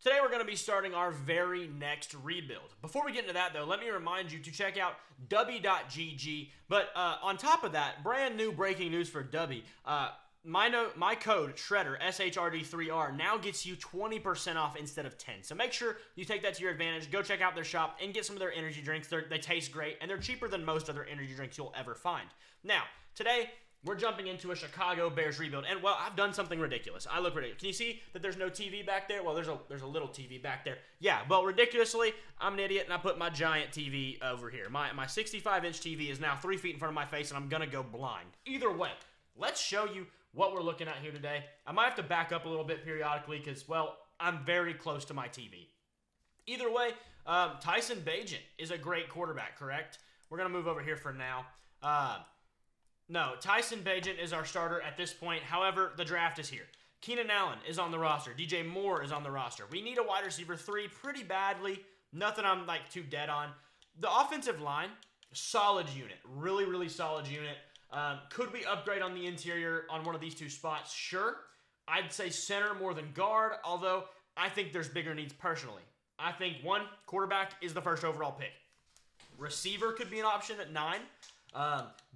Today we're going to be starting our very next rebuild. Before we get into that though, let me remind you to check out Dubby.gg. But on top of that, brand new breaking news for Dubby. My code, Shredder, SHRD3R, now gets you 20% off instead of 10. So make sure you take that to your advantage. Go check out their shop and get some of their energy drinks. They taste great, and they're cheaper than most other energy drinks you'll ever find. Now, today, we're jumping into a Chicago Bears rebuild, and well, I've done something ridiculous. I look ridiculous. Can you see that there's no TV back there? Well, there's a little TV back there. Yeah, but ridiculously, I'm an idiot, and I put my giant TV over here. My 65-inch TV is now 3 feet in front of my face, and I'm gonna go blind. Either way, let's show you what we're looking at here today. I might have to back up a little bit periodically because, well, I'm very close to my TV. Either way, Tyson Bagent is a great quarterback, correct? We're gonna move over here for now. No, Tyson Bagent is our starter at this point. However, the draft is here. Keenan Allen is on the roster. DJ Moore is on the roster. We need a wide receiver 3 pretty badly. Nothing I'm too dead on. The offensive line, solid unit. Really, really solid unit. Could we upgrade on the interior on one of these two spots? Sure. I'd say center more than guard, although I think there's bigger needs personally. I think quarterback is the first overall pick. Receiver could be an option at 9.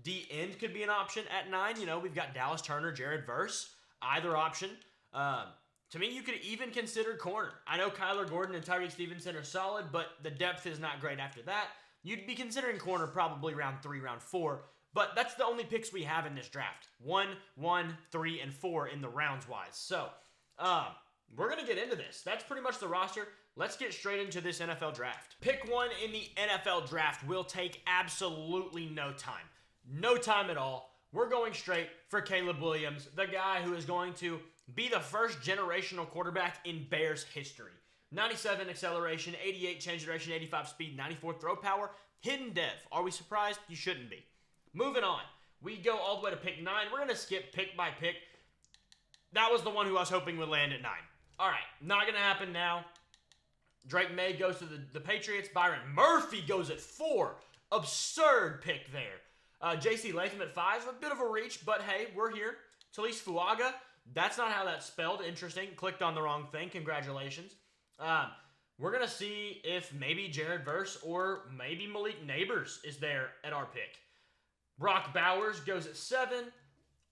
D-end could be an option at 9. You know, we've got Dallas Turner, Jared Verse. Either option. To me, you could even consider corner. I know Kyler Gordon and Tyreek Stevenson are solid, but the depth is not great after that. You'd be considering corner probably round 3, round 4. But that's the only picks we have in this draft. 1, 3, and 4 in the rounds-wise. So, we're going to get into this. That's pretty much the roster. Let's get straight into this NFL draft. Pick 1 in the NFL draft will take absolutely no time. No time at all. We're going straight for Caleb Williams, the guy who is going to be the first generational quarterback in Bears history. 97 acceleration, 88 change direction, 85 speed, 94 throw power, hidden dev. Are we surprised? You shouldn't be. Moving on. We go all the way to pick 9. We're going to skip pick by pick. That was the one who I was hoping would land at 9. All right, not going to happen now. Drake May goes to the Patriots. Byron Murphy goes at 4. Absurd pick there. J.C. Latham at 5. A bit of a reach, but hey, we're here. Talise Fuaga. That's not how that's spelled. Interesting. Clicked on the wrong thing. Congratulations. We're going to see if maybe Jared Verse or maybe Malik Nabers is there at our pick. Brock Bowers goes at 7.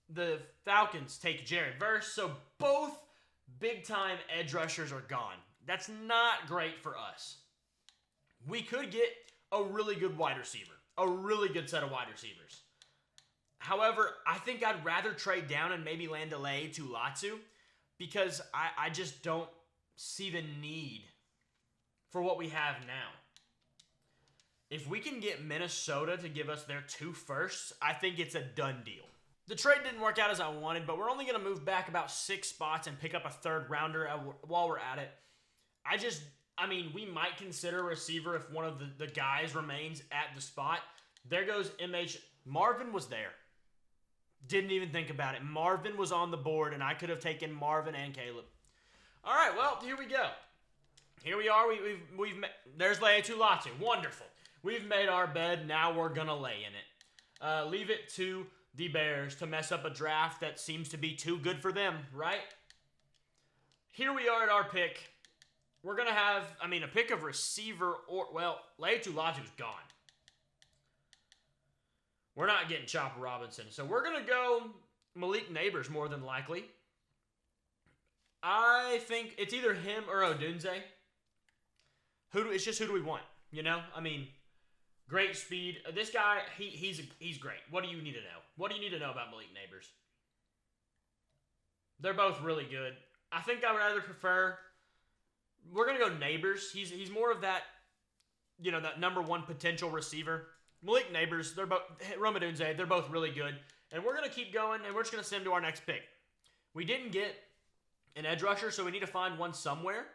The Falcons take Jared Verse. So both big-time edge rushers are gone. That's not great for us. We could get a really good wide receiver. A really good set of wide receivers. However, I think I'd rather trade down and maybe land a lay to Latu because I just don't see the need for what we have now. If we can get Minnesota to give us their 2 firsts, I think it's a done deal. The trade didn't work out as I wanted, but we're only going to move back about 6 spots and pick up a 3rd rounder while we're at it. We might consider a receiver if one of the guys remains at the spot. There goes MH. Marvin was there. Didn't even think about it. Marvin was on the board, and I could have taken Marvin and Caleb. All right, well, here we go. Here we are. There's Laiatu Latu. Wonderful. We've made our bed. Now we're going to lay in it. Leave it to the Bears to mess up a draft that seems to be too good for them, right? Here we are at our pick. We're going to have, a pick of receiver Laiatu Latu's gone. We're not getting Chopper Robinson. So we're going to go Malik Nabers more than likely. I think it's either him or Odunze. It's just who do we want, you know? Great speed. This guy, he's great. What do you need to know? What do you need to know about Malik Nabers? They're both really good. I think I would rather prefer... We're going to go Nabers. He's more of that, that number 1 potential receiver. Malik Nabers, they're both, Rome Odunze, they're both really good. And we're going to keep going, and we're just going to send him to our next pick. We didn't get an edge rusher, so we need to find one somewhere.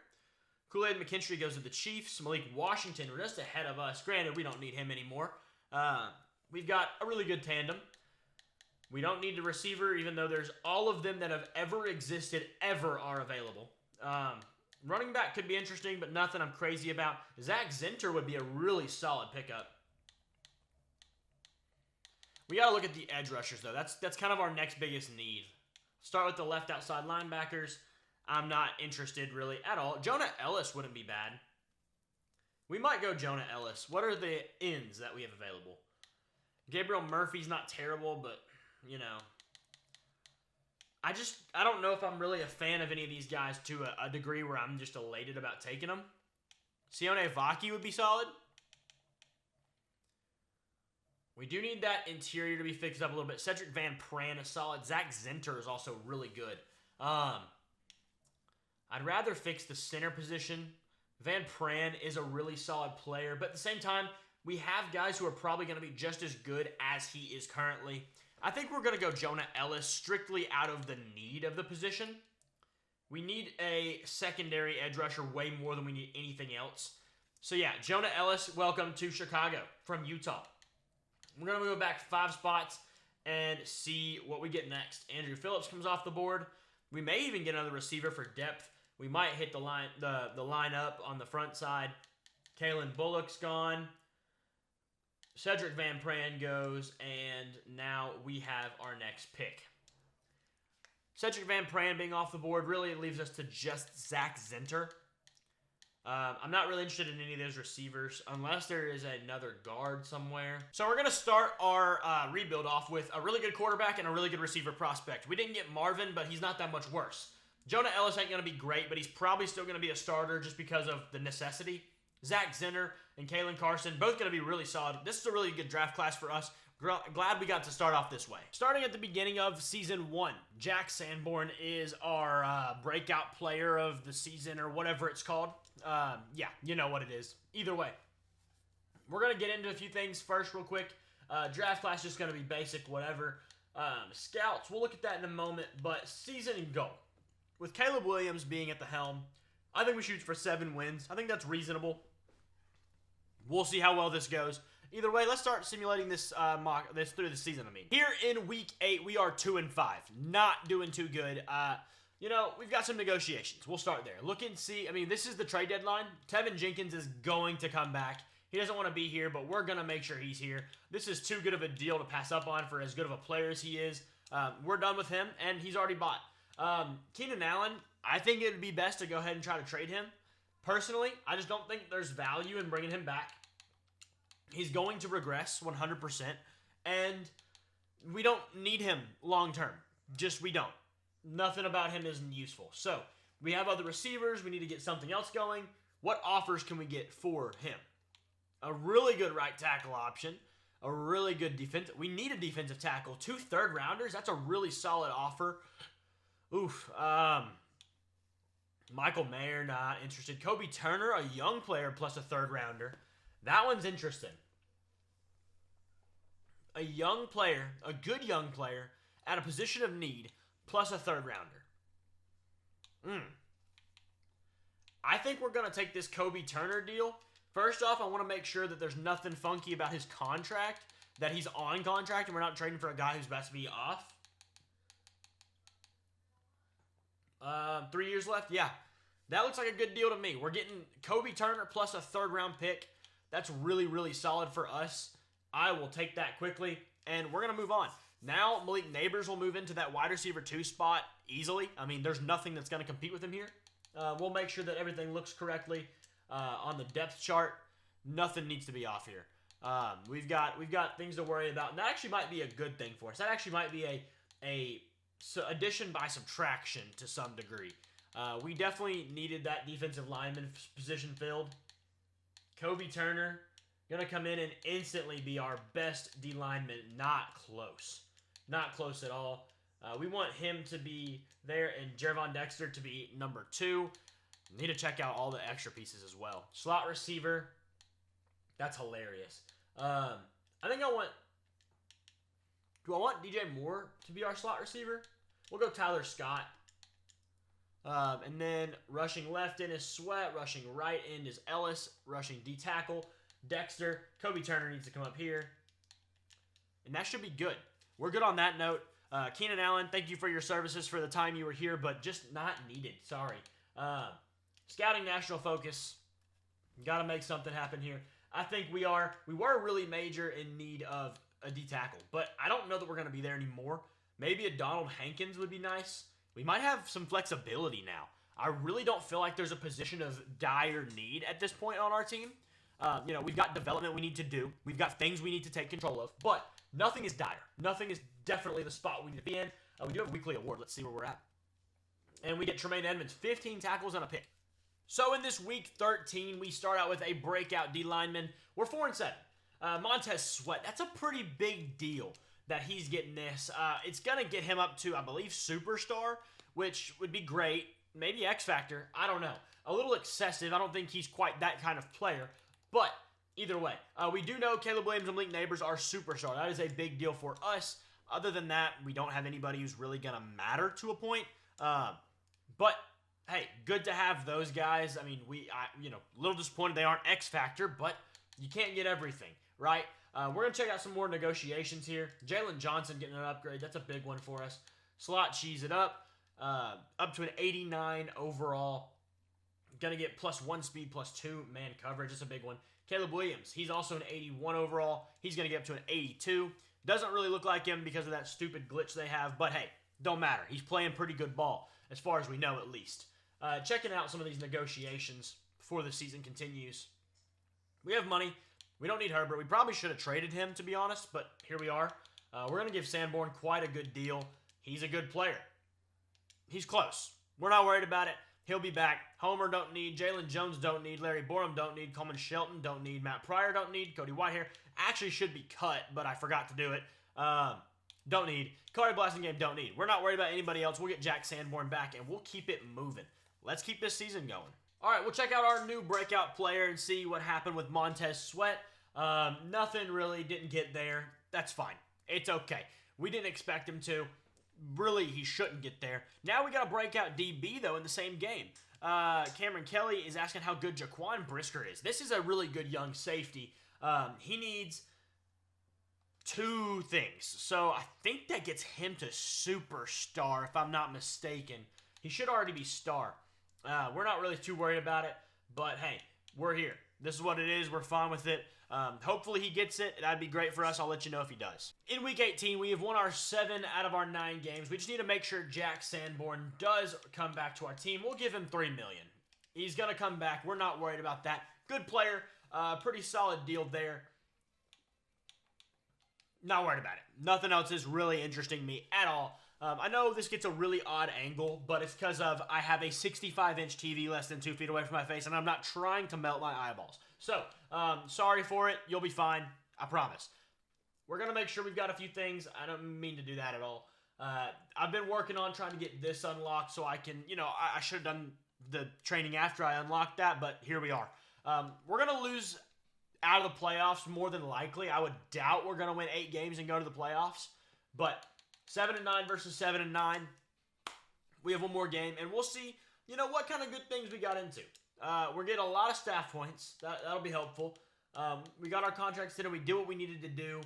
Kool-Aid McKinstry goes to the Chiefs. Malik Washington, we're just ahead of us. Granted, we don't need him anymore. We've got a really good tandem. We don't need the receiver, even though there's all of them that have ever existed, ever are available. Running back could be interesting, but nothing I'm crazy about. Zach Zinter would be a really solid pickup. We got to look at the edge rushers, though. That's kind of our next biggest need. Start with the left outside linebackers. I'm not interested really at all. Jonah Ellis wouldn't be bad. We might go Jonah Ellis. What are the ends that we have available? Gabriel Murphy's not terrible, but, you know. I don't know if I'm really a fan of any of these guys to a degree where I'm just elated about taking them. Sione Vaki would be solid. We do need that interior to be fixed up a little bit. Cedric Van Pran is solid. Zach Zinter is also really good. I'd rather fix the center position. Van Pran is a really solid player, but at the same time, we have guys who are probably going to be just as good as he is currently. I think we're going to go Jonah Ellis strictly out of the need of the position. We need a secondary edge rusher way more than we need anything else. So yeah, Jonah Ellis, welcome to Chicago from Utah. We're going to move back 5 spots and see what we get next. Andrew Phillips comes off the board. We may even get another receiver for depth. We might hit the line up on the front side. Kalen Bullock's gone. Cedric Van Pran goes, and now we have our next pick. Cedric Van Pran being off the board really leaves us to just Zach Zinter. I'm not really interested in any of those receivers unless there is another guard somewhere. So we're going to start our rebuild off with a really good quarterback and a really good receiver prospect. We didn't get Marvin, but he's not that much worse. Jonah Ellis ain't going to be great, but he's probably still going to be a starter just because of the necessity. Zach Zinter and Kalen Carson, both going to be really solid. This is a really good draft class for us. Glad we got to start off this way. Starting at the beginning of Season 1, Jack Sanborn is our breakout player of the season or whatever it's called. Yeah, you know what it is. Either way, we're going to get into a few things first real quick. Draft class just going to be basic, whatever. Scouts, we'll look at that in a moment, but season goal. With Caleb Williams being at the helm, I think we shoot for 7 wins. I think that's reasonable. We'll see how well this goes. Either way, let's start simulating this through the season. Here in Week 8, we are 2-5, not doing too good. You know, we've got some negotiations. We'll start there. Look and see. I mean, this is the trade deadline. Tevin Jenkins is going to come back. He doesn't want to be here, but we're going to make sure he's here. This is too good of a deal to pass up on for as good of a player as he is. We're done with him, and he's already bought. Keenan Allen, I think it would be best to go ahead and try to trade him. Personally, I just don't think there's value in bringing him back. He's going to regress 100%, and we don't need him long-term. Just we don't. Nothing about him isn't useful. So, we have other receivers. We need to get something else going. What offers can we get for him? A really good right tackle option. A really good defense. We need a defensive tackle. 2 third-rounders. That's a really solid offer. Oof. Michael Mayer, not interested. Kobe Turner, a young player plus a third-rounder. That one's interesting. A young player, a good young player, at a position of need, plus a third-rounder. I think we're going to take this Kobe Turner deal. First off, I want to make sure that there's nothing funky about his contract, that he's on contract, and we're not trading for a guy who's about to be off. 3 years left? Yeah. That looks like a good deal to me. We're getting Kobe Turner plus a third-round pick. That's really, really solid for us. I will take that quickly, and we're going to move on. Now, Malik Nabers will move into that wide receiver 2 spot easily. I mean, there's nothing that's going to compete with him here. We'll make sure that everything looks correctly on the depth chart. Nothing needs to be off here. We've got things to worry about, and that actually might be a good thing for us. That actually might be a addition by subtraction to some degree. We definitely needed that defensive lineman position filled. Kobe Turner, going to come in and instantly be our best D lineman. Not close. Not close at all. We want him to be there and Jervon Dexter to be number 2. Need to check out all the extra pieces as well. Slot receiver. That's hilarious. I think I want... Do I want DJ Moore to be our slot receiver? We'll go Tyler Scott. And then rushing left end is Sweat. Rushing right end is Ellis. Rushing D tackle, Dexter. Kobe Turner needs to come up here. And that should be good. We're good on that note. Keenan Allen, thank you for your services for the time you were here, but just not needed. Sorry. Scouting national focus. Got to make something happen here. I think we were really major in need of a D tackle, but I don't know that we're going to be there anymore. Maybe a Donald Hankins would be nice. We might have some flexibility now. I really don't feel like there's a position of dire need at this point on our team. We've got development we need to do. We've got things we need to take control of, but nothing is dire. Nothing is definitely the spot we need to be in. We do have a weekly award. Let's see where we're at. And we get Tremaine Edmonds, 15 tackles and a pick. So in this week 13, we start out with a breakout D lineman. We're 4-7. Montez Sweat, that's a pretty big deal that he's getting this. It's going to get him up to, I believe, superstar, which would be great. Maybe X Factor. I don't know. A little excessive. I don't think he's quite that kind of player. But either way, we do know Caleb Williams and Malik Nabers are superstar. That is a big deal for us. Other than that, we don't have anybody who's really going to matter to a point. But hey, good to have those guys. I mean, a little disappointed they aren't X Factor, but you can't get everything, right? We're going to check out some more negotiations here. Jalen Johnson getting an upgrade. That's a big one for us. Slot cheese it up to an 89 overall. Going to get +1 speed, +2 man coverage. That's a big one. Caleb Williams, he's also an 81 overall. He's going to get up to an 82. Doesn't really look like him because of that stupid glitch they have, but hey, don't matter. He's playing pretty good ball, as far as we know at least. Checking out some of these negotiations before the season continues. We have money. We don't need Herbert. We probably should have traded him, to be honest, but here we are. We're going to give Sanborn quite a good deal. He's a good player. He's close. We're not worried about it. He'll be back. Homer don't need. Jalen Jones don't need. Larry Borum don't need. Coleman Shelton don't need. Matt Pryor don't need. Cody Whitehair actually should be cut, but I forgot to do it. Don't need. Corey Blasingame don't need. We're not worried about anybody else. We'll get Jack Sanborn back, and we'll keep it moving. Let's keep this season going. All right, we'll check out our new breakout player and see what happened with Montez Sweat. Nothing really didn't get there. That's fine. It's okay. We didn't expect him to. Really, he shouldn't get there. Now we got a breakout DB, though, in the same game. Cameron Kelly is asking how good Jaquan Brisker is. This is a really good young safety. He needs 2 things. So I think that gets him to superstar, if I'm not mistaken. He should already be star. We're not really too worried about it, but hey, we're here. This is what it is. We're fine with it. Hopefully he gets it. That'd be great for us. I'll let you know if he does. In Week 18, we have won our 7 out of our 9 games. We just need to make sure Jack Sanborn does come back to our team. We'll give him $3 million. He's going to come back. We're not worried about that. Good player. Pretty solid deal there. Not worried about it. Nothing else is really interesting me at all. I know this gets a really odd angle, but it's because of I have a 65-inch TV less than 2 feet away from my face, and I'm not trying to melt my eyeballs. So, sorry for it. You'll be fine. I promise. We're going to make sure we've got a few things. I don't mean to do that at all. I've been working on trying to get this unlocked so I can, I should have done the training after I unlocked that, but here we are. We're going to lose out of the playoffs more than likely. I would doubt we're going to win 8 games and go to the playoffs, but 7-9 versus 7-9. We have one more game, and we'll see, what kind of good things we got into. We're getting a lot of staff points. That'll be helpful. We got our contracts in, and we did what we needed to do.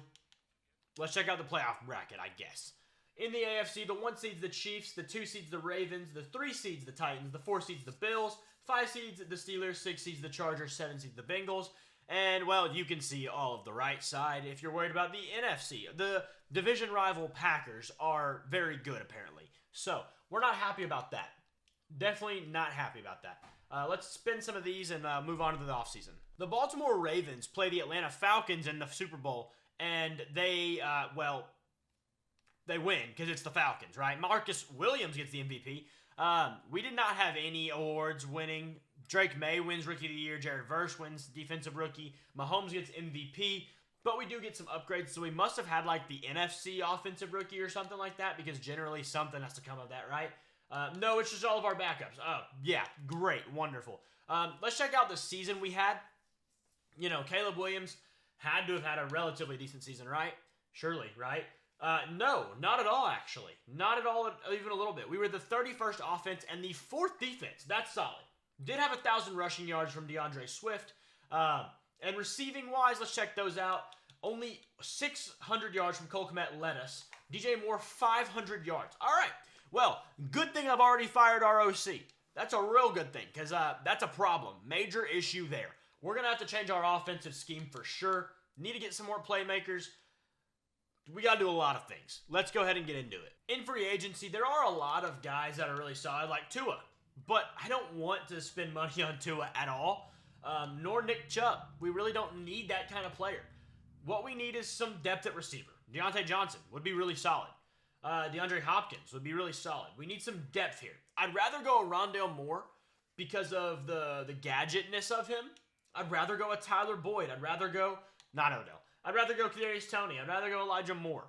Let's check out the playoff bracket, I guess. In the AFC, the 1 seed's the Chiefs, the 2 seed's the Ravens, the 3 seed's the Titans, the 4 seed's the Bills, 5 seed's the Steelers, 6 seed's the Chargers, 7 seed's the Bengals. And, well, you can see all of the right side if you're worried about the NFC. The division rival Packers are very good, apparently. So, we're not happy about that. Definitely not happy about that. Let's spin some of these and move on to the offseason. The Baltimore Ravens play the Atlanta Falcons in the Super Bowl, and they win because it's the Falcons, right? Marcus Williams gets the MVP. We did not have any awards winning. Drake May wins Rookie of the Year. Jared Verse wins Defensive Rookie. Mahomes gets MVP. But we do get some upgrades, so we must have had like the NFC Offensive Rookie or something like that, because generally something has to come of that, right? No, it's just all of our backups. Oh, yeah, great, wonderful. Let's check out the season we had. Caleb Williams had to have had a relatively decent season, right? Surely, right? No, not at all, actually. Not at all, even a little bit. We were the 31st offense and the 4th defense. That's solid. Did have 1,000 rushing yards from DeAndre Swift. And receiving-wise, let's check those out. Only 600 yards from Cole Kmet led us. DJ Moore, 500 yards. All right. Well, good thing I've already fired our OC. That's a real good thing, because that's a problem. Major issue there. We're going to have to change our offensive scheme for sure. Need to get some more playmakers. We got to do a lot of things. Let's go ahead and get into it. In free agency, there are a lot of guys that are really solid, like Tua. but I don't want to spend money on Tua at all, nor Nick Chubb. We really don't need that kind of player. What we need is some depth at receiver. Deontay Johnson would be really solid. DeAndre Hopkins would be really solid. We need some depth here. I'd rather go a Rondale Moore because of the gadgetness of him. I'd rather go a Tyler Boyd. I'd rather go, not Odell. I'd rather go Kadarius Toney. I'd rather go Elijah Moore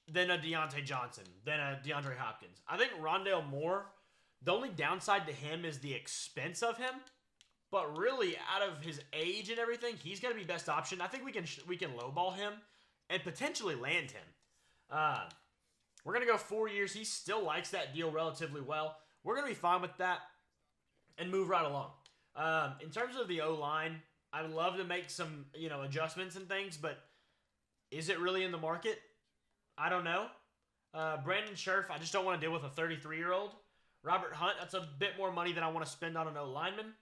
than a Deontay Johnson, than a DeAndre Hopkins. I think Rondale Moore, the only downside to him is the expense of him. But really, out of his age and everything, he's going to be best option. I think we can lowball him and potentially land him. We're going to go 4 years. He still likes that deal relatively well. We're going to be fine with that and move right along. In terms of the O-line, I'd love to make some, adjustments and things, but is it really in the market? I don't know. Brandon Scherf, I just don't want to deal with a 33-year-old. Robert Hunt, that's a bit more money than I want to spend on an O-lineman.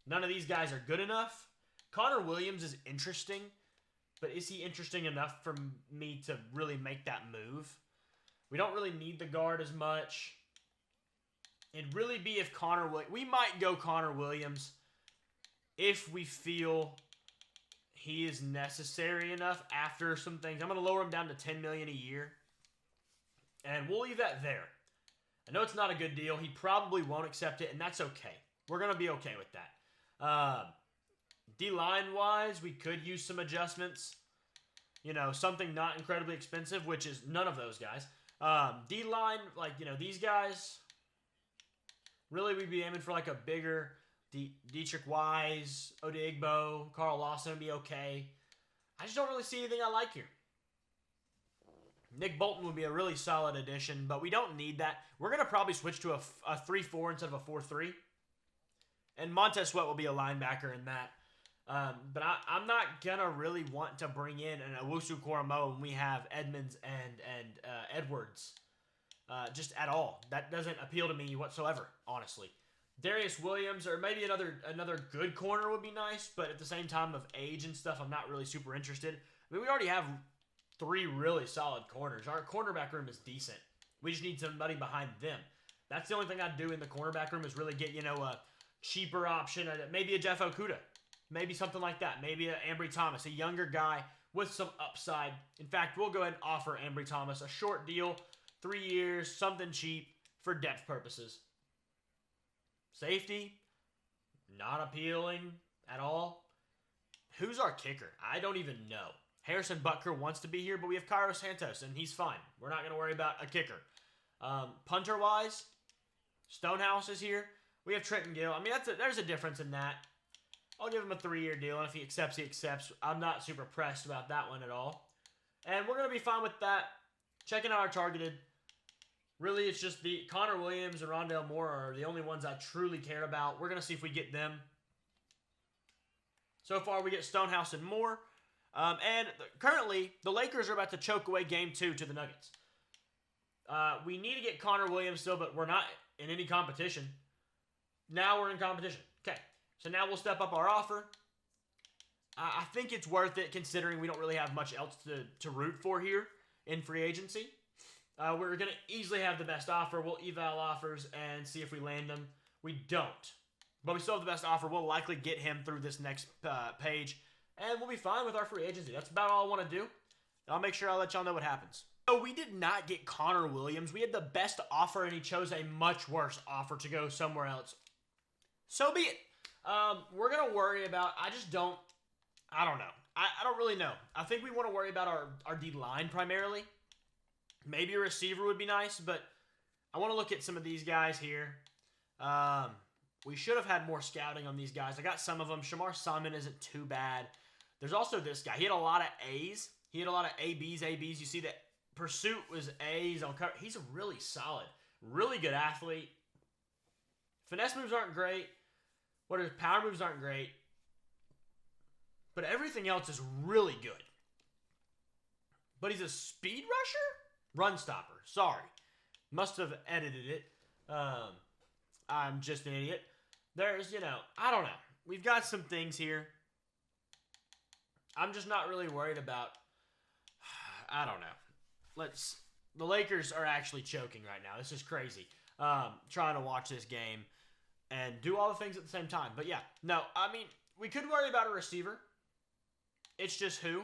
None of these guys are good enough. Connor Williams is interesting, but is he interesting enough for me to really make that move? We don't really need the guard as much. It'd really be if we might go Connor Williams if we feel he is necessary enough after some things. I'm going to lower him down to $10 million a year, and we'll leave that there. I know it's not a good deal. He probably won't accept it, and that's okay. We're going to be okay with that. D-line-wise, we could use some adjustments. Something not incredibly expensive, which is none of those guys. D-line, these guys, really we'd be aiming for a bigger Dietrich Wise, Odigbo, Carl Lawson would be okay. I just don't really see anything I like here. Nick Bolton would be a really solid addition, but we don't need that. We're going to probably switch to a 3-4 instead of a 4-3. And Montez Sweat will be a linebacker in that. But I'm not going to really want to bring in an Owusu-Koramoah when we have Edmonds and Edwards just at all. That doesn't appeal to me whatsoever, honestly. Darius Williams or maybe another good corner would be nice, but at the same time of age and stuff, I'm not really super interested. I mean, we already have 3 really solid corners. Our cornerback room is decent. We just need somebody behind them. That's the only thing I'd do in the cornerback room is really get, a cheaper option, maybe a Jeff Okudah. Maybe something like that. Maybe an Ambry Thomas, a younger guy with some upside. In fact, we'll go ahead and offer Ambry Thomas a short deal, 3 years, something cheap for depth purposes. Safety, not appealing at all. Who's our kicker? I don't even know. Harrison Butker wants to be here, but we have Cairo Santos, and he's fine. We're not going to worry about a kicker. Punter-wise, Stonehouse is here. We have Trenton Gill. I mean, there's a difference in that. I'll give him a 3-year deal, and if he accepts, he accepts. I'm not super pressed about that one at all. And we're going to be fine with that. Checking out our targeted. Really, it's just the Connor Williams and Rondale Moore are the only ones I truly care about. We're going to see if we get them. So far, we get Stonehouse and Moore. And currently, the Lakers are about to choke away Game 2 to the Nuggets. We need to get Connor Williams still, but we're not in any competition. Now we're in competition. Okay, so now we'll step up our offer. I think it's worth it considering we don't really have much else to root for here in free agency. We're going to easily have the best offer. We'll eval offers and see if we land them. We don't. But we still have the best offer. We'll likely get him through this next page. And we'll be fine with our free agency. That's about all I want to do. And I'll make sure I let y'all know what happens. So we did not get Connor Williams. We had the best offer, and he chose a much worse offer to go somewhere else. So be it. We're going to worry about... I don't know. I don't really know. I think we want to worry about our D-line primarily. Maybe a receiver would be nice, but I want to look at some of these guys here. We should have had more scouting on these guys. I got some of them. Shamar Simon isn't too bad. There's also this guy. He had a lot of A's. He had a lot of ABs. You see that Pursuit was A's on cover. He's a really solid, really good athlete. Finesse moves aren't great. His power moves aren't great. But everything else is really good. But he's a speed rusher? Run stopper. Sorry. Must have edited it. I'm just an idiot. There's, I don't know. We've got some things here. I'm just not really worried about, I don't know. The Lakers are actually choking right now. This is crazy. Trying to watch this game. and do all the things at the same time. But yeah, no, I mean, we could worry about a receiver. It's just who.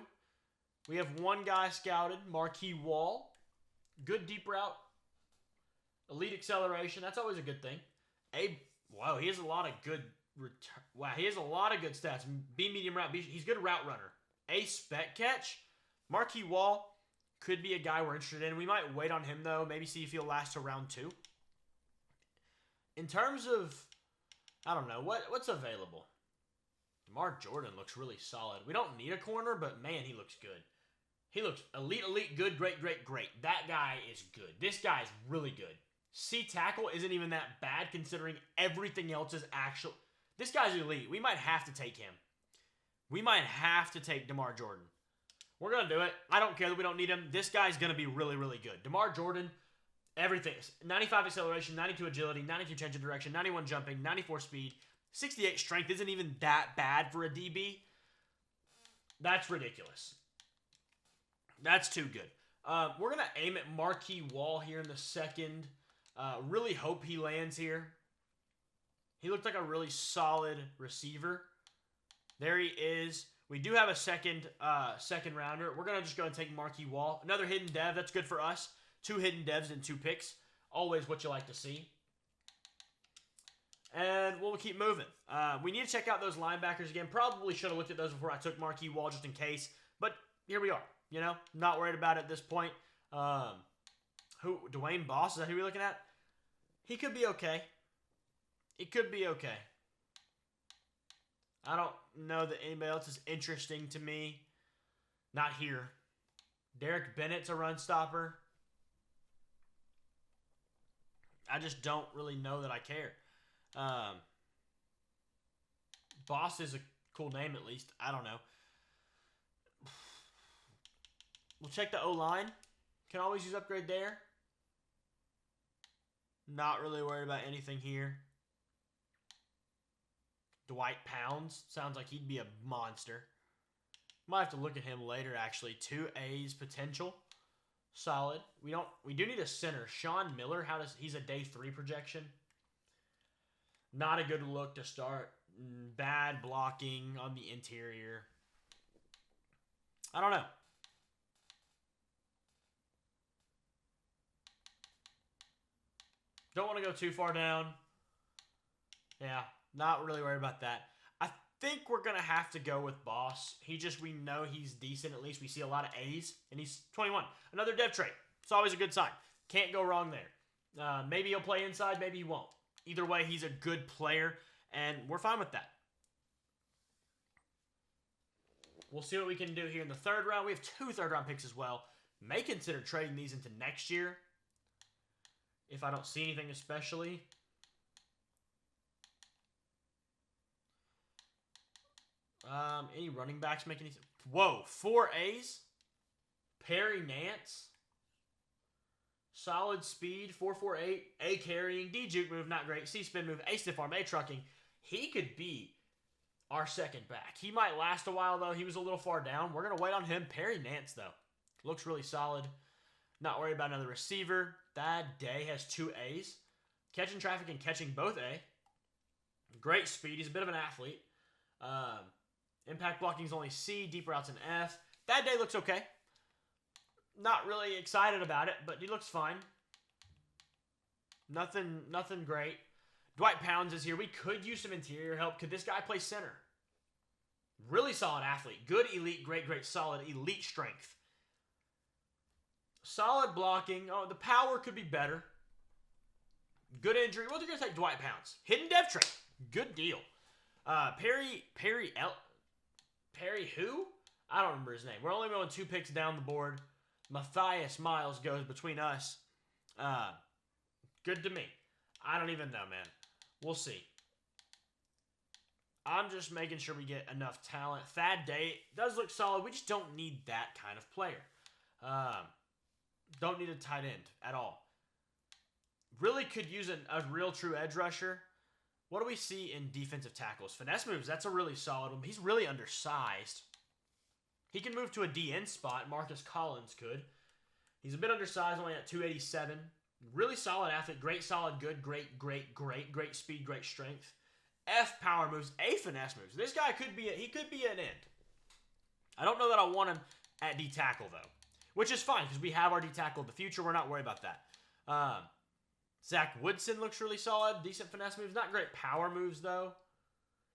We have one guy scouted, Marquis Wall. Good deep route. Elite acceleration. That's always a good thing. Wow, he has a lot of good return. Wow, he has a lot of good stats. B medium route. He's a good route runner. A spec catch. Marquis Wall could be a guy we're interested in. We might wait on him, though. Maybe see if he'll last to round 2. In terms of, I don't know, what's available? DeMar Jordan looks really solid. We don't need a corner, but man, he looks good. He looks elite, good, great. That guy is good. This guy is really good. C tackle isn't even that bad considering everything else is actual. This guy's elite. We might have to take him. We might have to take DeMar Jordan. We're going to do it. I don't care that we don't need him. This guy's going to be really, good. DeMar Jordan, everything. 95 acceleration, 92 agility, 92 change of direction, 91 jumping, 94 speed, 68 strength isn't even that bad for a DB. That's ridiculous. That's too good. We're going to aim at Marquis Wall here in the second. Really hope he lands here. He looked like a really solid receiver. There he is. We do have a second rounder. We're going to just go and take Marquis Wall. Another hidden dev. That's good for us. 2 hidden devs and 2 picks. Always what you like to see. And we'll keep moving. We need to check out those linebackers again. Probably should have looked at those before I took Marquis Wall just in case. But here we are. You know, not worried about it at this point. Dwayne Boss, is that who we're looking at? He could be okay. It could be okay. I don't know that anybody else is interesting to me. Not here. Derek Bennett's a run stopper. I just don't really know that I care. Boss is a cool name at least. I don't know. We'll check the O-line. Can always use upgrade there. Not really worried about anything here. Dwight Pounds. Sounds like he'd be a monster. Might have to look at him later, actually. 2 A's potential. Solid. We do need a center. Sean Miller, he's a day 3 projection. Not a good look to start. Bad blocking on the interior. I don't know. Don't want to go too far down. Yeah, not really worried about that. I think we're going to have to go with Boss. We know he's decent. At least we see a lot of A's, and he's 21. Another dev trait. It's always a good sign. Can't go wrong there. Maybe he'll play inside, maybe he won't. Either way, he's a good player, and we're fine with that. We'll see what we can do here in the 3rd round. We have 2 third-round picks as well. May consider trading these into next year if I don't see anything especially. Any running backs make any... Whoa, 4 A's? Perry Nance. Solid speed, 4.48. A carrying, D juke move, not great. C spin move, A stiff arm, A trucking. He could be our second back. He might last a while, though. He was a little far down. We're going to wait on him. Perry Nance, though. Looks really solid. Not worried about another receiver. Thad Day has 2 A's. Catching traffic and catching both A. Great speed. He's a bit of an athlete. Impact blocking is only C. Deep routes an F. Thad Day looks okay. Not really excited about it, but he looks fine. Nothing great. Dwight Pounds is here. We could use some interior help. Could this guy play center? Really solid athlete. Good, elite, great, solid, elite strength. Solid blocking. Oh, the power could be better. Good injury. Well, they're going to take Dwight Pounds. Hidden dev trait. Good deal. Perry who? I don't remember his name. We're only going 2 picks down the board. Matthias Miles goes between us. Good to me. I don't even know, man. We'll see. I'm just making sure we get enough talent. Thad Day does look solid. We just don't need that kind of player. Don't need a tight end at all. Really could use a real true edge rusher. What do we see in defensive tackles? Finesse moves, that's a really solid one. He's really undersized. He can move to a DN spot. Marcus Collins could. He's a bit undersized, only at 287. Really solid athlete. Great, solid, good, great speed, great strength. F power moves, A finesse moves. This guy could be an end. I don't know that I want him at D tackle though, which is fine because we have our D tackle in the future. We're not worried about that. Zach Woodson looks really solid. Decent finesse moves. Not great power moves though.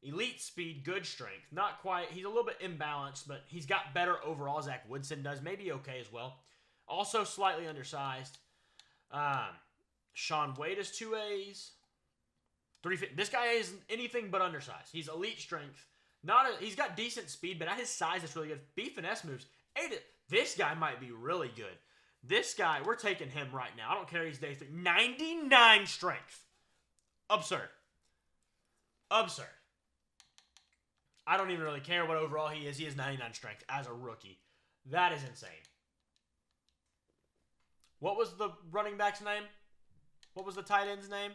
Elite speed, good strength. Not quite. He's a little bit imbalanced, but he's got better overall. Zach Woodson does. Maybe okay as well. Also slightly undersized. Sean Wade is 2 A's. This guy is anything but undersized. He's elite strength. He's got decent speed, but at his size, it's really good. B finesse moves. This guy might be really good. This guy, we're taking him right now. I don't care. He's day 3. 99 strength. Absurd. Absurd. I don't even really care what overall he is. He has 99 strength as a rookie. That is insane. What was the running back's name? What was the tight end's name?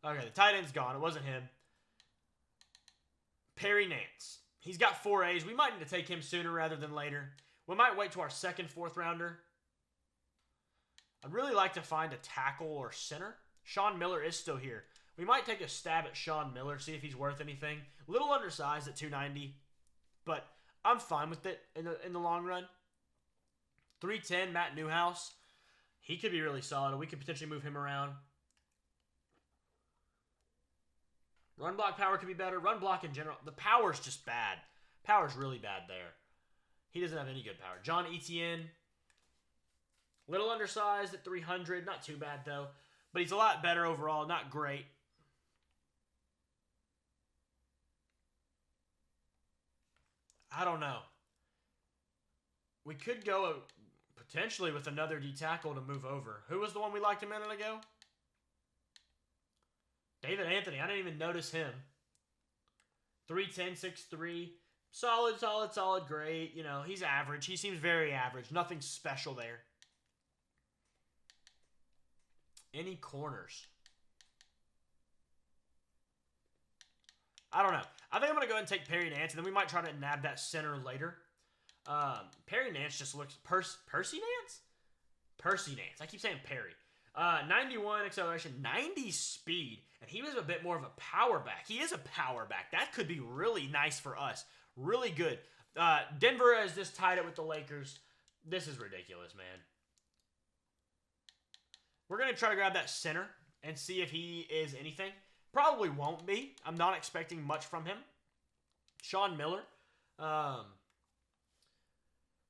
Okay, the tight end's gone. It wasn't him. Perry Nance. He's got 4 A's. We might need to take him sooner rather than later. We might wait to our second, 4th rounder. I'd really like to find a tackle or center. Sean Miller is still here. We might take a stab at Sean Miller, see if he's worth anything. A little undersized at 290, but I'm fine with it in the long run. 310, Matt Newhouse. He could be really solid. We could potentially move him around. Run block power could be better. Run block in general. The power's just bad. Power's really bad there. He doesn't have any good power. John Etienne. Little undersized at 300. Not too bad, though. But he's a lot better overall. Not great. I don't know. We could go potentially with another D tackle to move over. Who was the one we liked a minute ago? David Anthony. I didn't even notice him. 3'10", 6'3". Solid, great. You know, he's average. He seems very average. Nothing special there. Any corners? I don't know. I think I'm going to go ahead and take Perry Nance, and then we might try to nab that center later. Perry Nance just looks... Percy Nance? Percy Nance. I keep saying Perry. 91 acceleration, 90 speed, and he was a bit more of a power back. He is a power back. That could be really nice for us. Really good. Denver has just tied it with the Lakers. This is ridiculous, man. We're going to try to grab that center and see if he is anything. Probably won't be. I'm not expecting much from him. Sean Miller.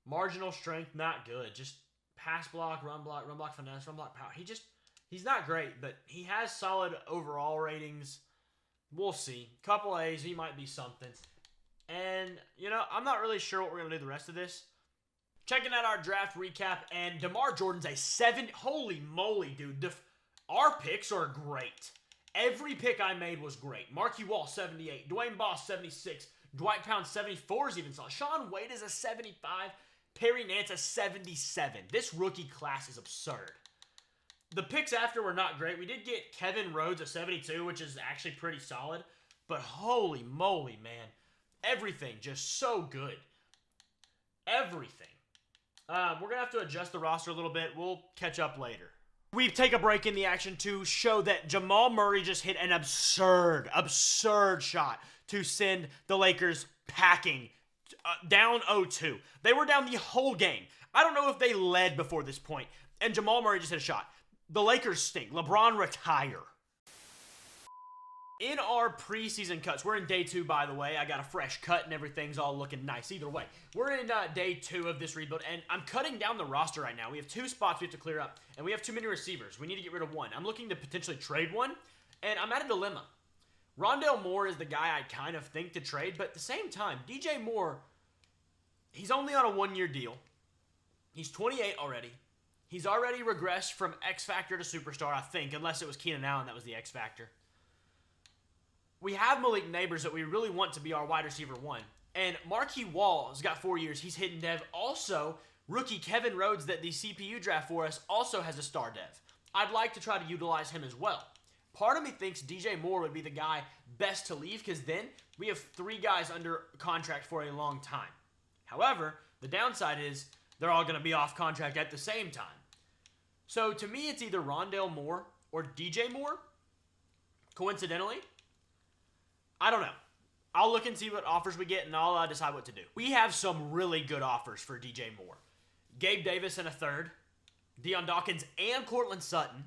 Marginal strength, not good. Just pass block, run block finesse, run block power. He's not great, but he has solid overall ratings. We'll see. Couple A's, he might be something. And, you know, I'm not really sure what we're going to do the rest of this. Checking out our draft recap, and DeMar Jordan's a 7. Holy moly, dude. Our picks are great. Every pick I made was great. Marquis Wall, 78. Dwayne Boss, 76. Dwight Pound, 74 is even solid. Sean Wade is a 75. Perry Nance, a 77. This rookie class is absurd. The picks after were not great. We did get Kevin Rhodes, a 72, which is actually pretty solid. But holy moly, man. Everything just so good. Everything. We're going to have to adjust the roster a little bit. We'll catch up later. We take a break in the action to show that Jamal Murray just hit an absurd shot to send the Lakers packing down 0-2. They were down the whole game. I don't know if they led before this point, and Jamal Murray just hit a shot. The Lakers stink. LeBron retire. In our preseason cuts, we're in day 2, by the way. I got a fresh cut and everything's all looking nice. Either way, we're in day 2 of this rebuild, and I'm cutting down the roster right now. We have 2 spots we have to clear up, and we have too many receivers. We need to get rid of one. I'm looking to potentially trade one, and I'm at a dilemma. Rondale Moore is the guy I kind of think to trade, but at the same time, DJ Moore, he's only on a 1-year deal. He's 28 already. He's already regressed from X Factor to Superstar, I think, unless it was Keenan Allen that was the X Factor. We have Malik Nabers that we really want to be our wide receiver 1. And Marquis Wall has got 4 years. He's hitting dev. Also, rookie Kevin Rhodes that the CPU draft for us also has a star dev. I'd like to try to utilize him as well. Part of me thinks DJ Moore would be the guy best to leave because then we have 3 guys under contract for a long time. However, the downside is they're all going to be off contract at the same time. So to me, it's either Rondale Moore or DJ Moore. Coincidentally, I don't know. I'll look and see what offers we get, and I'll decide what to do. We have some really good offers for DJ Moore. Gabe Davis in a third, Deion Dawkins and Cortland Sutton,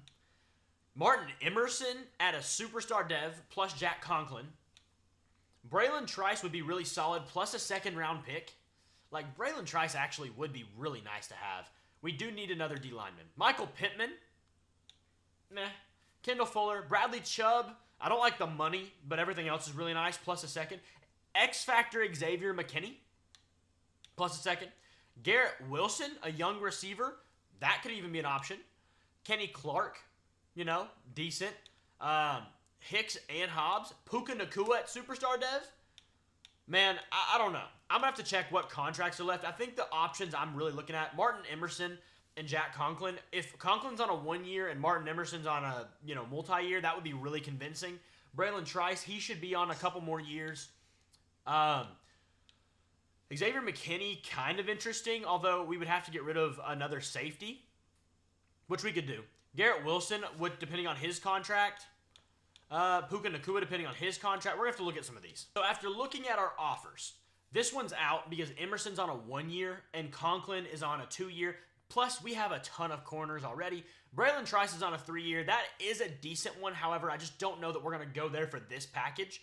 Martin Emerson at a superstar dev plus Jack Conklin. Braylon Trice would be really solid plus a second-round pick. Like, Braylon Trice actually would be really nice to have. We do need another D lineman. Michael Pittman, meh. Kendall Fuller, Bradley Chubb. I don't like the money, but everything else is really nice, plus a second. X Factor Xavier McKinney, plus a second. Garrett Wilson, a young receiver. That could even be an option. Kenny Clark, decent. Hicks and Hobbs. Puka Nacua at superstar dev. Man, I don't know. I'm going to have to check what contracts are left. I think the options I'm really looking at, Martin Emerson and Jack Conklin. If Conklin's on a 1 year and Martin Emerson's on a, multi-year, that would be really convincing. Braylon Trice, he should be on a couple more years. Xavier McKinney, kind of interesting, although we would have to get rid of another safety, which we could do. Garrett Wilson, depending on his contract. Puka Nacua, depending on his contract. We're going to have to look at some of these. So after looking at our offers, this one's out because Emerson's on a 1 year and Conklin is on a 2 year. Plus, we have a ton of corners already. Braylon Trice is on a 3 year. That is a decent one. However, I just don't know that we're going to go there for this package.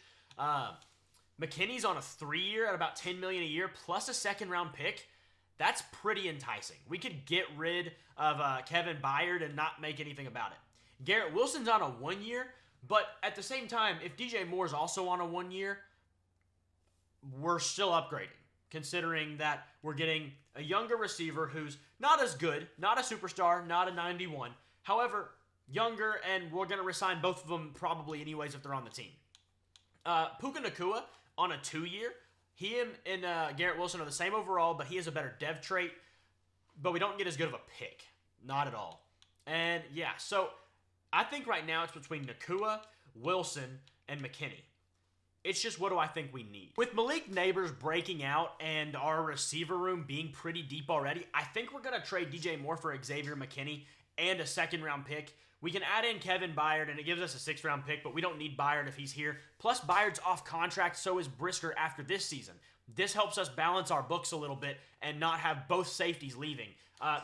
McKinney's on a 3 year at about $10 million a year plus a second-round pick. That's pretty enticing. We could get rid of Kevin Byard and not make anything about it. Garrett Wilson's on a 1 year, but at the same time, if DJ Moore's also on a 1 year, we're still upgrading, considering that we're getting a younger receiver who's not as good, not a superstar, not a 91. However, younger, and we're going to resign both of them probably anyways if they're on the team. Puka Nacua on a 2 year. Him and Garrett Wilson are the same overall, but he has a better dev trait. But we don't get as good of a pick. Not at all. And yeah, so I think right now it's between Nacua, Wilson, and McKinney. It's just, what do I think we need? With Malik Nabers breaking out and our receiver room being pretty deep already, I think we're going to trade DJ Moore for Xavier McKinney and a second-round pick. We can add in Kevin Byard, and it gives us a 6th-round pick, but we don't need Byard if he's here. Plus, Byard's off contract, so is Brisker after this season. This helps us balance our books a little bit and not have both safeties leaving.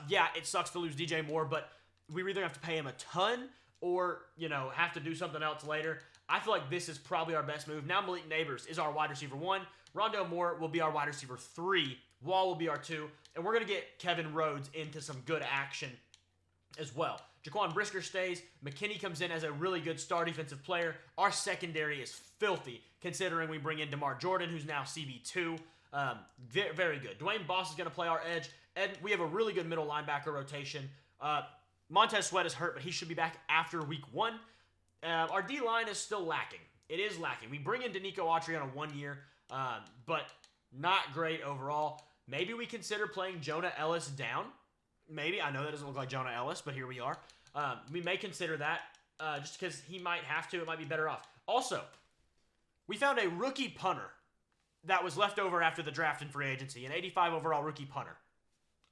Yeah, it sucks to lose DJ Moore, but we either have to pay him a ton or, have to do something else later. I feel like this is probably our best move. Now Malik Nabers is our wide receiver 1. Rondale Moore will be our wide receiver 3. Wall will be our 2. And we're going to get Kevin Rhodes into some good action as well. Jaquan Brisker stays. McKinney comes in as a really good star defensive player. Our secondary is filthy, considering we bring in DeMar Jordan, who's now CB2. Very, very good. Dwayne Boss is going to play our edge. And we have a really good middle linebacker rotation. Montez Sweat is hurt, but he should be back after week 1. Our D-line is still lacking. It is lacking. We bring in Danico Autry on a 1 year, but not great overall. Maybe we consider playing Jonah Ellis down. Maybe. I know that doesn't look like Jonah Ellis, but here we are. We may consider that just because he might have to. It might be better off. Also, we found a rookie punter that was left over after the draft and free agency, an 85 overall rookie punter.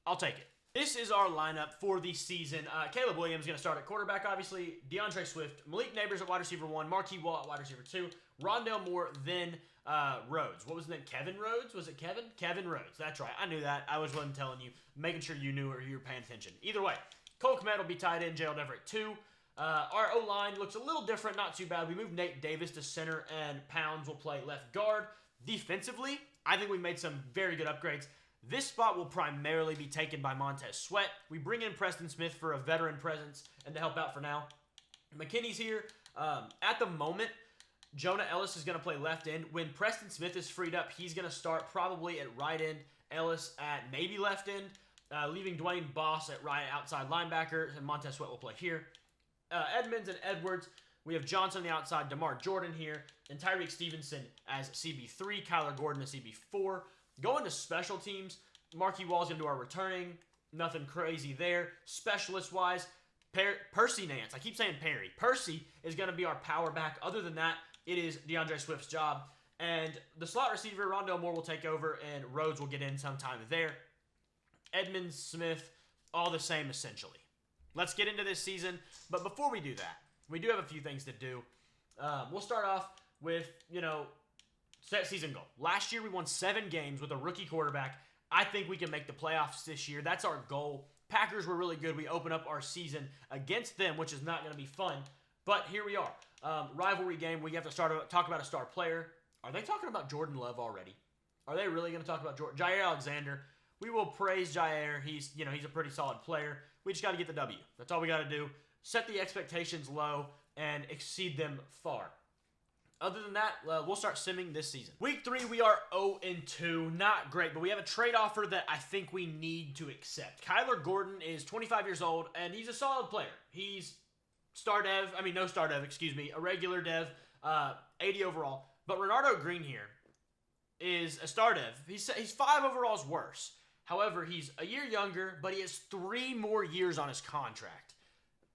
I'll take it. This is our lineup for the season. Caleb Williams is going to start at quarterback, obviously. DeAndre Swift, Malik Nabers at wide receiver 1, Marquis Wall at wide receiver 2, Rondale Moore, then Rhodes. What was his name? Kevin Rhodes? Was it Kevin? Kevin Rhodes. That's right. I knew that. I was one telling you, making sure you knew or you were paying attention. Either way, Cole Kmet will be tight end, Gerald Everett 2. Our O-line looks a little different, not too bad. We moved Nate Davis to center, and Pounds will play left guard. Defensively, I think we made some very good upgrades. This spot will primarily be taken by Montez Sweat. We bring in Preston Smith for a veteran presence and to help out for now. McKinney's here. At the moment, Jonah Ellis is going to play left end. When Preston Smith is freed up, he's going to start probably at right end, Ellis at maybe left end, leaving Dwayne Boss at right outside linebacker, and Montez Sweat will play here. Edmonds and Edwards. We have Johnson on the outside, DeMar Jordan here, and Tyreek Stevenson as CB3, Kyler Gordon as CB4. Going to special teams, Marquis Wall is going to do our returning. Nothing crazy there. Specialist-wise, Percy Nance. I keep saying Perry. Percy is going to be our power back. Other than that, it is DeAndre Swift's job. And the slot receiver, Rondale Moore, will take over, and Rhodes will get in sometime there. Edmonds, Smith, all the same essentially. let's get into this season. But before we do that, we do have a few things to do. We'll start off with, set season goal. Last year, we won 7 games with a rookie quarterback. I think we can make the playoffs this year. That's our goal. Packers were really good. We open up our season against them, which is not going to be fun. But here we are. Rivalry game. We have to talk about a star player. Are they talking about Jordan Love already? Are they really going to talk about Jair Alexander? We will praise Jair. He's a pretty solid player. We just got to get the W. That's all we got to do. Set the expectations low and exceed them far. Other than that, we'll start simming this season. Week 3, we are 0-2. Not great, but we have a trade offer that I think we need to accept. Kyler Gordon is 25 years old, and he's a solid player. He's a regular dev, 80 overall. But Renardo Green here is a star dev. He's 5 overalls worse. However, he's a year younger, but he has 3 more years on his contract.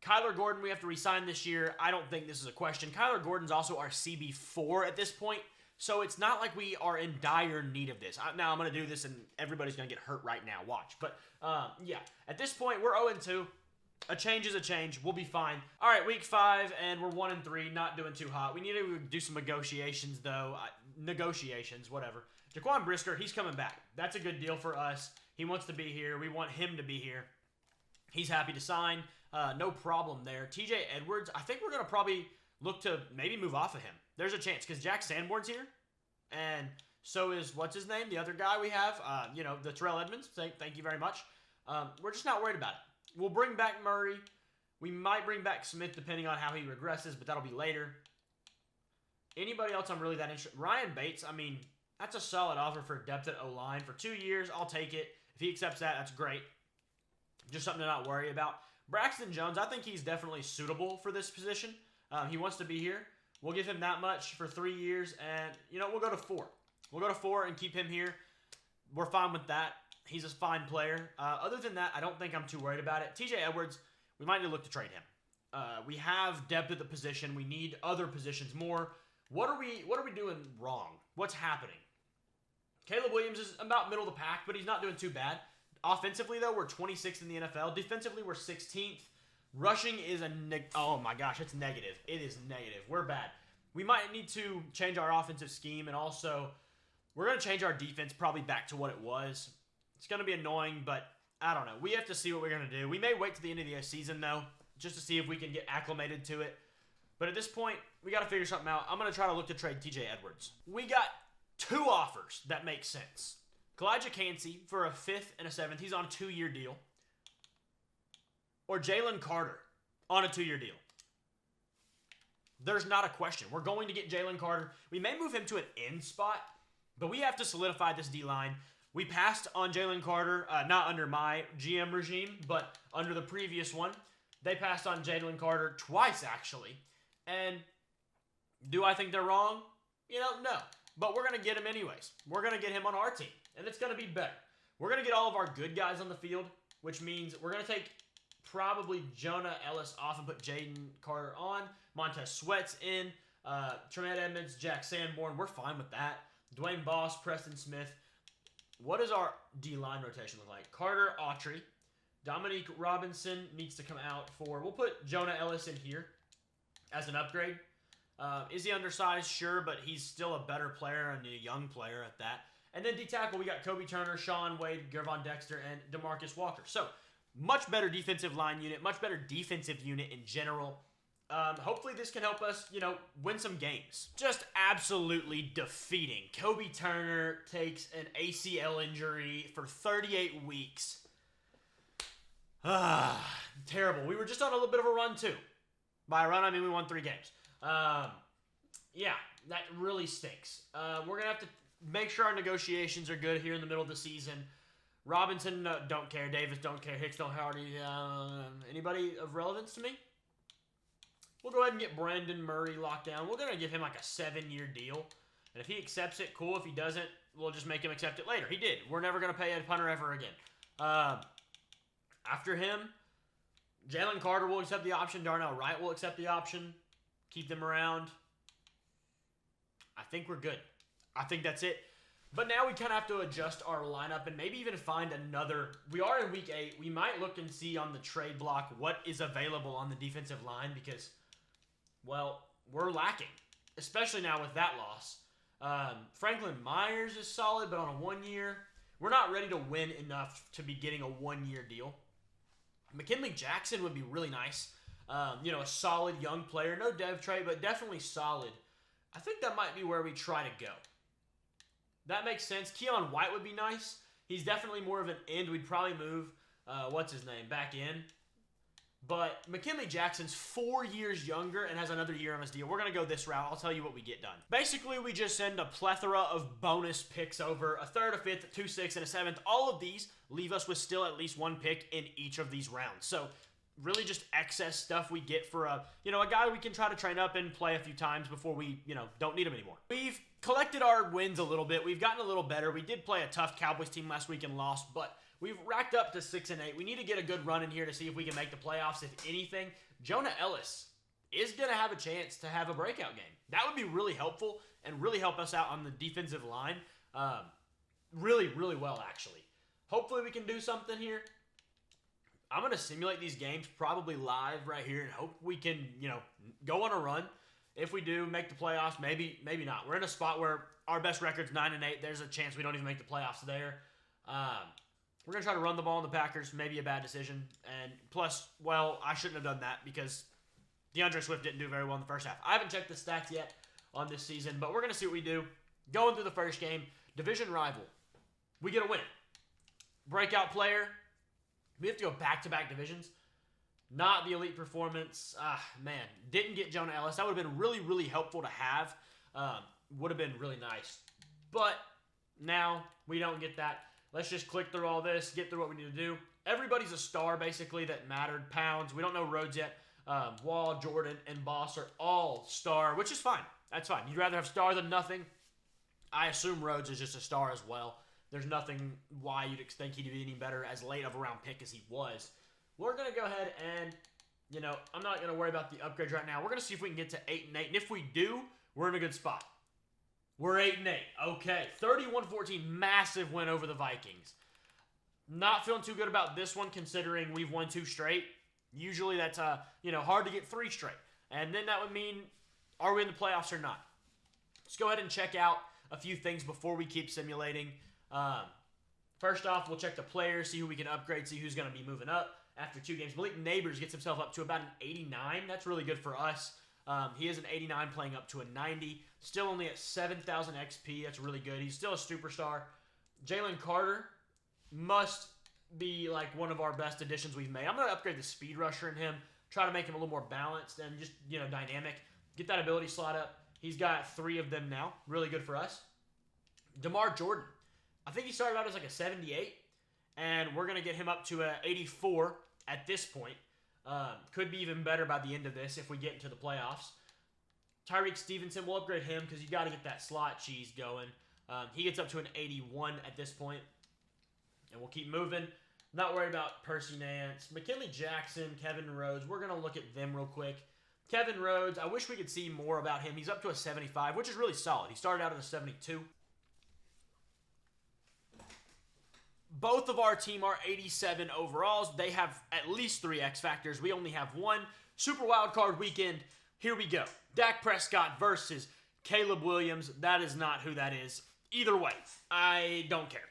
Kyler Gordon, we have to re-sign this year. I don't think this is a question. Kyler Gordon's also our CB4 at this point, so it's not like we are in dire need of this. Now, I'm going to do this, and everybody's going to get hurt right now. Watch. But, yeah, at this point, we're 0-2. A change is a change. We'll be fine. All right, week 5, and we're 1-3. Not doing too hot. We need to do some negotiations, though. Whatever. Jaquan Brisker, he's coming back. That's a good deal for us. He wants to be here. We want him to be here. He's happy to sign. No problem there. TJ Edwards, I think we're going to probably look to maybe move off of him. There's a chance because Jack Sanborn's here. And so is, what's his name? The other guy we have, the Terrell Edmonds. Thank you very much. We're just not worried about it. We'll bring back Murray. We might bring back Smith depending on how he regresses, but that'll be later. Anybody else I'm really that interested? Ryan Bates, that's a solid offer for depth at O-line. For 2 years, I'll take it. If he accepts that, that's great. Just something to not worry about. Braxton Jones, I think he's definitely suitable for this position. He wants to be here. We'll give him that much for 3 years, and, we'll go to 4. We'll go to 4 and keep him here. We're fine with that. He's a fine player. Other than that, I don't think I'm too worried about it. TJ Edwards, we might need to look to trade him. We have depth at the position. We need other positions more. What are we doing wrong? What's happening? Caleb Williams is about middle of the pack, but he's not doing too bad. Offensively, though, we're 26th in the NFL. Defensively, we're 16th. Rushing is oh my gosh, it's negative. It is negative. We're bad. We might need to change our offensive scheme, and also we're going to change our defense probably back to what it was. It's going to be annoying, but I don't know. We have to see what we're going to do. We may wait to the end of the season, though, just to see if we can get acclimated to it. But at this point, we got to figure something out. I'm going to try to look to trade TJ Edwards. We got 2 offers that make sense. Kalijah Cansey for a 5th and a 7th. He's on a 2-year deal. Or Jalen Carter on a 2-year deal. There's not a question. We're going to get Jalen Carter. We may move him to an end spot, but we have to solidify this D-line. We passed on Jalen Carter, not under my GM regime, but under the previous one. They passed on Jalen Carter twice, actually. And do I think they're wrong? No. But we're going to get him anyways. We're going to get him on our team, and it's going to be better. We're going to get all of our good guys on the field, which means we're going to take probably Jonah Ellis off and put Jaden Carter on. Montez Sweat's in. Tremaine Edmonds, Jack Sanborn. We're fine with that. Dwayne Boss, Preston Smith. What does our D-line rotation look like? Carter Autry. Dominique Robinson needs to come out for... We'll put Jonah Ellis in here as an upgrade. Is he undersized? Sure, but he's still a better player and a young player at that. And then D-tackle, we got Kobe Turner, Sean Wade, Gervon Dexter, and DeMarcus Walker. So, much better defensive line unit, much better defensive unit in general. Hopefully this can help us, win some games. Just absolutely defeating. Kobe Turner takes an ACL injury for 38 weeks. Terrible. We were just on a little bit of a run, too. By a run, I mean we won 3 games. Yeah, that really stinks. We're going to have to make sure our negotiations are good here in the middle of the season. Robinson, don't care. Davis, don't care. Hicks, don't Hardy. Anybody of relevance to me? We'll go ahead and get Brandon Murray locked down. We're going to give him like a 7-year deal. And if he accepts it, cool. If he doesn't, we'll just make him accept it later. He did. We're never going to pay a punter ever again. After him, Jalen Carter will accept the option. Darnell Wright will accept the option. Keep them around. I think we're good. I think that's it. But now we kind of have to adjust our lineup and maybe even find another. We are in week 8. We might look and see on the trade block what is available on the defensive line because, well, we're lacking, especially now with that loss. Franklin Myers is solid, but on a 1 year. We're not ready to win enough to be getting a 1 year deal. McKinley Jackson would be really nice. A solid young player. No dev trade, but definitely solid. I think that might be where we try to go. That makes sense. Keon White would be nice. He's definitely more of an end. We'd probably move, back in. But McKinley Jackson's 4 years younger and has another year on his deal. We're going to go this route. I'll tell you what we get done. Basically, we just send a plethora of bonus picks over. A third, a fifth, a 2, 6, and a 7th. All of these leave us with still at least 1 pick in each of these rounds. So, really just excess stuff we get for a guy we can try to train up and play a few times before we, don't need him anymore. We've collected our wins a little bit. We've gotten a little better. We did play a tough Cowboys team last week and lost, but we've racked up to 6-8. We need to get a good run in here to see if we can make the playoffs. If anything, Jonah Ellis is going to have a chance to have a breakout game. That would be really helpful and really help us out on the defensive line. Really, really well, actually. Hopefully we can do something here. I'm going to simulate these games probably live right here and hope we can, go on a run. If we do make the playoffs, maybe not. We're in a spot where our best record's 9-8. There's a chance we don't even make the playoffs there. We're going to try to run the ball on the Packers. Maybe a bad decision. And plus, I shouldn't have done that because DeAndre Swift didn't do very well in the first half. I haven't checked the stats yet on this season, but we're going to see what we do. Going through the first game, division rival. We get a win. Breakout player. We have to go back-to-back divisions. Not the elite performance. Didn't get Jonah Ellis. That would have been really, really helpful to have. Would have been really nice. But now we don't get that. Let's just click through all this, get through what we need to do. Everybody's a star, basically, that mattered. Pounds. We don't know Rhodes yet. Wall, Jordan, and Boss are all star, which is fine. That's fine. You'd rather have star than nothing. I assume Rhodes is just a star as well. There's nothing why you'd think he'd be any better as late of a round pick as he was. We're going to go ahead and, I'm not going to worry about the upgrades right now. We're going to see if we can get to 8-8. And if we do, we're in a good spot. We're 8-8. Okay. 31-14. Massive win over the Vikings. Not feeling too good about this one considering we've won 2 straight. Usually that's, hard to get 3 straight. And then that would mean, are we in the playoffs or not? Let's go ahead and check out a few things before we keep simulating. First off, we'll check the players, see who we can upgrade, see who's going to be moving up after 2 games. Malik Nabers gets himself up to about an 89. That's really good for us. He is an 89 playing up to a 90. Still only at 7,000 XP. That's really good. He's still a superstar. Jalen Carter must be like one of our best additions we've made. I'm going to upgrade the speed rusher in him, try to make him a little more balanced and just, dynamic. Get that ability slot up. He's got 3 of them now. Really good for us. DeMar Jordan. I think he started out as like a 78, and we're going to get him up to a 84 at this point. Could be even better by the end of this if we get into the playoffs. Tyreek Stevenson, we'll upgrade him because you got to get that slot cheese going. He gets up to an 81 at this point, and we'll keep moving. Not worried about Percy Nance. McKinley Jackson, Kevin Rhodes, we're going to look at them real quick. Kevin Rhodes, I wish we could see more about him. He's up to a 75, which is really solid. He started out at a 72. Both of our team are 87 overalls. They have at least 3 X Factors. We only have 1. Super Wild Card Weekend. Here we go. Dak Prescott versus Caleb Williams. That is not who that is. Either way, I don't care.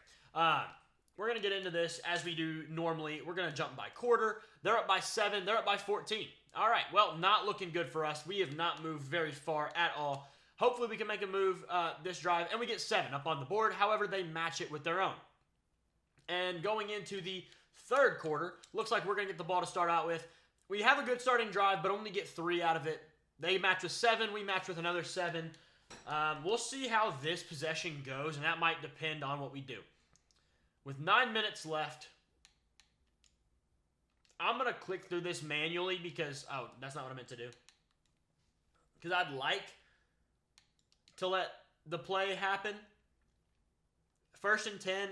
We're going to get into this as we do normally. We're going to jump by quarter. They're up by 7. They're up by 14. All right, well, not looking good for us. We have not moved very far at all. Hopefully we can make a move this drive, and we get 7 up on the board. However, they match it with their own. And going into the third quarter, looks like we're going to get the ball to start out with. We have a good starting drive, but only get 3 out of it. They match with 7. We match with another 7. We'll see how this possession goes, and that might depend on what we do. With 9 minutes left, I'm going to click through this manually because, that's not what I meant to do. Because I'd like to let the play happen. 1st and 10,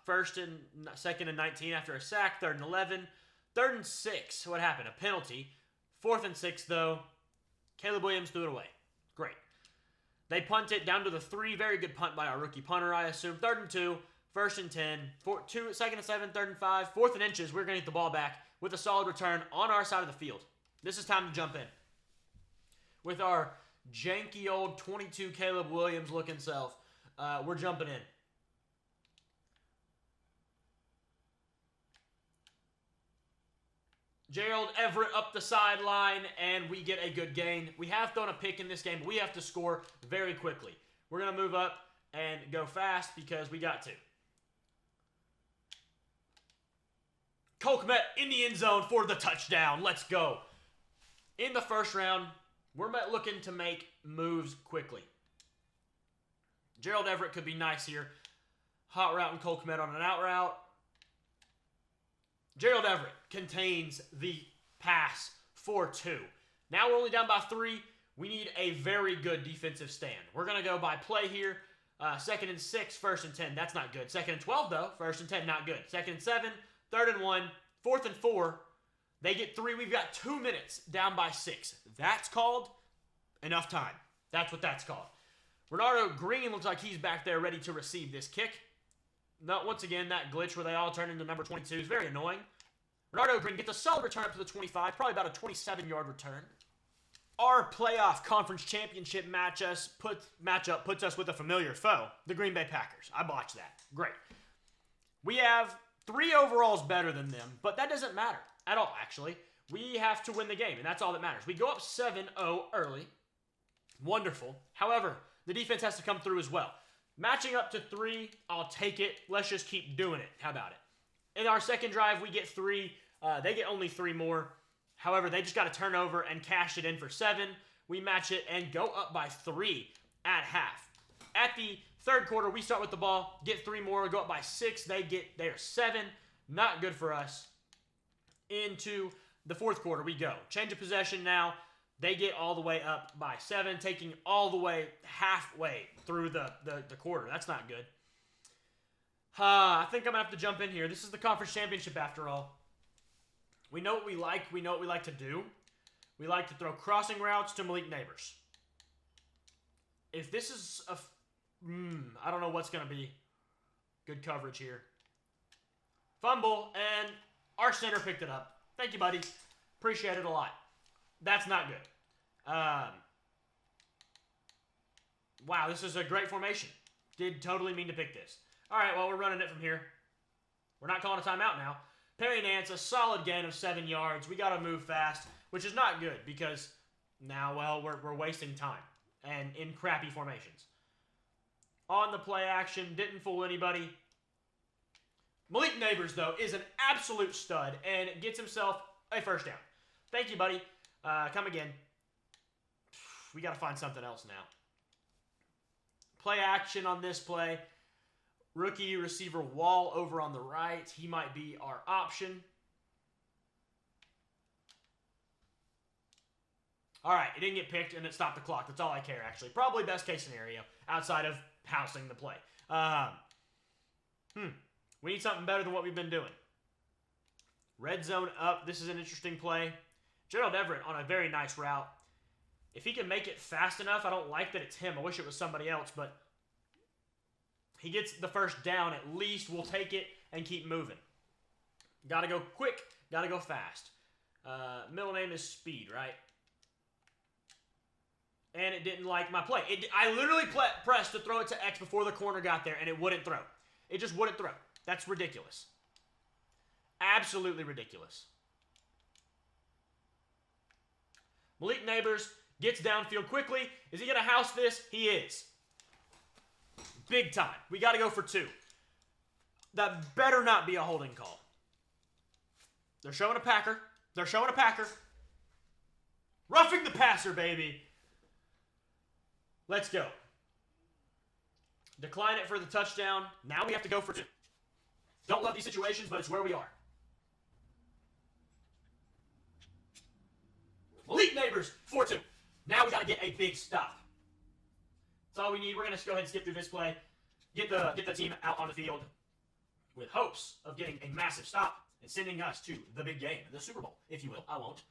1st and 2nd and 19 after a sack, 3rd and 11, 3rd and 6. What happened? A penalty. 4th and 6, though. Caleb Williams threw it away. Great. They punt it down to the 3. Very good punt by our rookie punter, I assume. 3rd and 2, 1st and 10, 2nd and 7, 3rd and 5, 4th and inches. We're going to get the ball back with a solid return on our side of the field. This is time to jump in. With our janky old 22 Caleb Williams looking self, we're jumping in. Gerald Everett up the sideline, and we get a good gain. We have thrown a pick in this game, but we have to score very quickly. We're going to move up and go fast because we got to. Cole Kmet in the end zone for the touchdown. Let's go. In the first round, we're looking to make moves quickly. Gerald Everett could be nice here. Hot route and Cole Kmet on an out route. Gerald Everett contains the pass for 2. Now we're only down by 3. We need a very good defensive stand. We're going to go by play here. 2nd and 6, 1st and 10. That's not good. 2nd and 12, though. 1st and 10, not good. 2nd and 7, 3rd and 1, 4th and 4. They get 3. We've got 2 minutes down by 6. That's called enough time. That's what that's called. Renardo Green looks like he's back there ready to receive this kick. No, once again, that glitch where they all turn into number 22 is very annoying. Renardo Green gets a solid return up to the 25, probably about a 27-yard return. Our playoff conference championship matchup puts us with a familiar foe, the Green Bay Packers. I botched that. Great. We have 3 overalls better than them, but that doesn't matter at all, actually. We have to win the game, and that's all that matters. We go up 7-0 early. Wonderful. However, the defense has to come through as well. Matching up to 3, I'll take it. Let's just keep doing it. How about it? In our second drive, we get 3. They get only 3 more. However, they just got to turn over and cash it in for 7. We match it and go up by 3 at half. At the third quarter, we start with the ball, get 3 more, go up by 6. They get their 7. Not good for us. Into the fourth quarter, we go. Change of possession now. They get all the way up by 7, taking all the way halfway through the quarter. That's not good. I think I'm going to have to jump in here. This is the conference championship after all. We know what we like. We know what we like to do. We like to throw crossing routes to Malik Nabers. If this is I don't know what's going to be. Good coverage here. Fumble, and our center picked it up. Thank you, buddy. Appreciate it a lot. That's not good. Wow, this is a great formation. Did totally mean to pick this. All right, well, we're running it from here. We're not calling a timeout now. Perry Nance, a solid gain of 7 yards. We got to move fast, which is not good because now, well, we're wasting time and in crappy formations. On the play action, didn't fool anybody. Malik Nabers, though, is an absolute stud and gets himself a first down. Thank you, buddy. Come again. We got to find something else now. Play action on this play. Rookie receiver Wall over on the right. He might be our option. All right, it didn't get picked, and it stopped the clock. That's all I care, actually. Probably best case scenario outside of housing the play. We need something better than what we've been doing. Red zone up. This is an interesting play. Gerald Everett on a very nice route. If he can make it fast enough, I don't like that it's him. I wish it was somebody else, but he gets the first down at least. We'll take it and keep moving. Got to go quick. Got to go fast. Middle name is Speed, right? And it didn't like my play. I literally pressed to throw it to X before the corner got there, and it wouldn't throw. It just wouldn't throw. That's ridiculous. Absolutely ridiculous. Malik Nabers gets downfield quickly. Is he going to house this? He is. Big time. We got to go for 2. That better not be a holding call. They're showing a Packer. They're showing a Packer. Roughing the passer, baby. Let's go. Decline it for the touchdown. Now we have to go for 2. Don't love these situations, but it's where we are. Malik Nabers, 4-2. Now we got to get a big stop. That's all we need. We're going to go ahead and skip through this play. Get the team out on the field with hopes of getting a massive stop and sending us to the big game, the Super Bowl, if you will. I won't.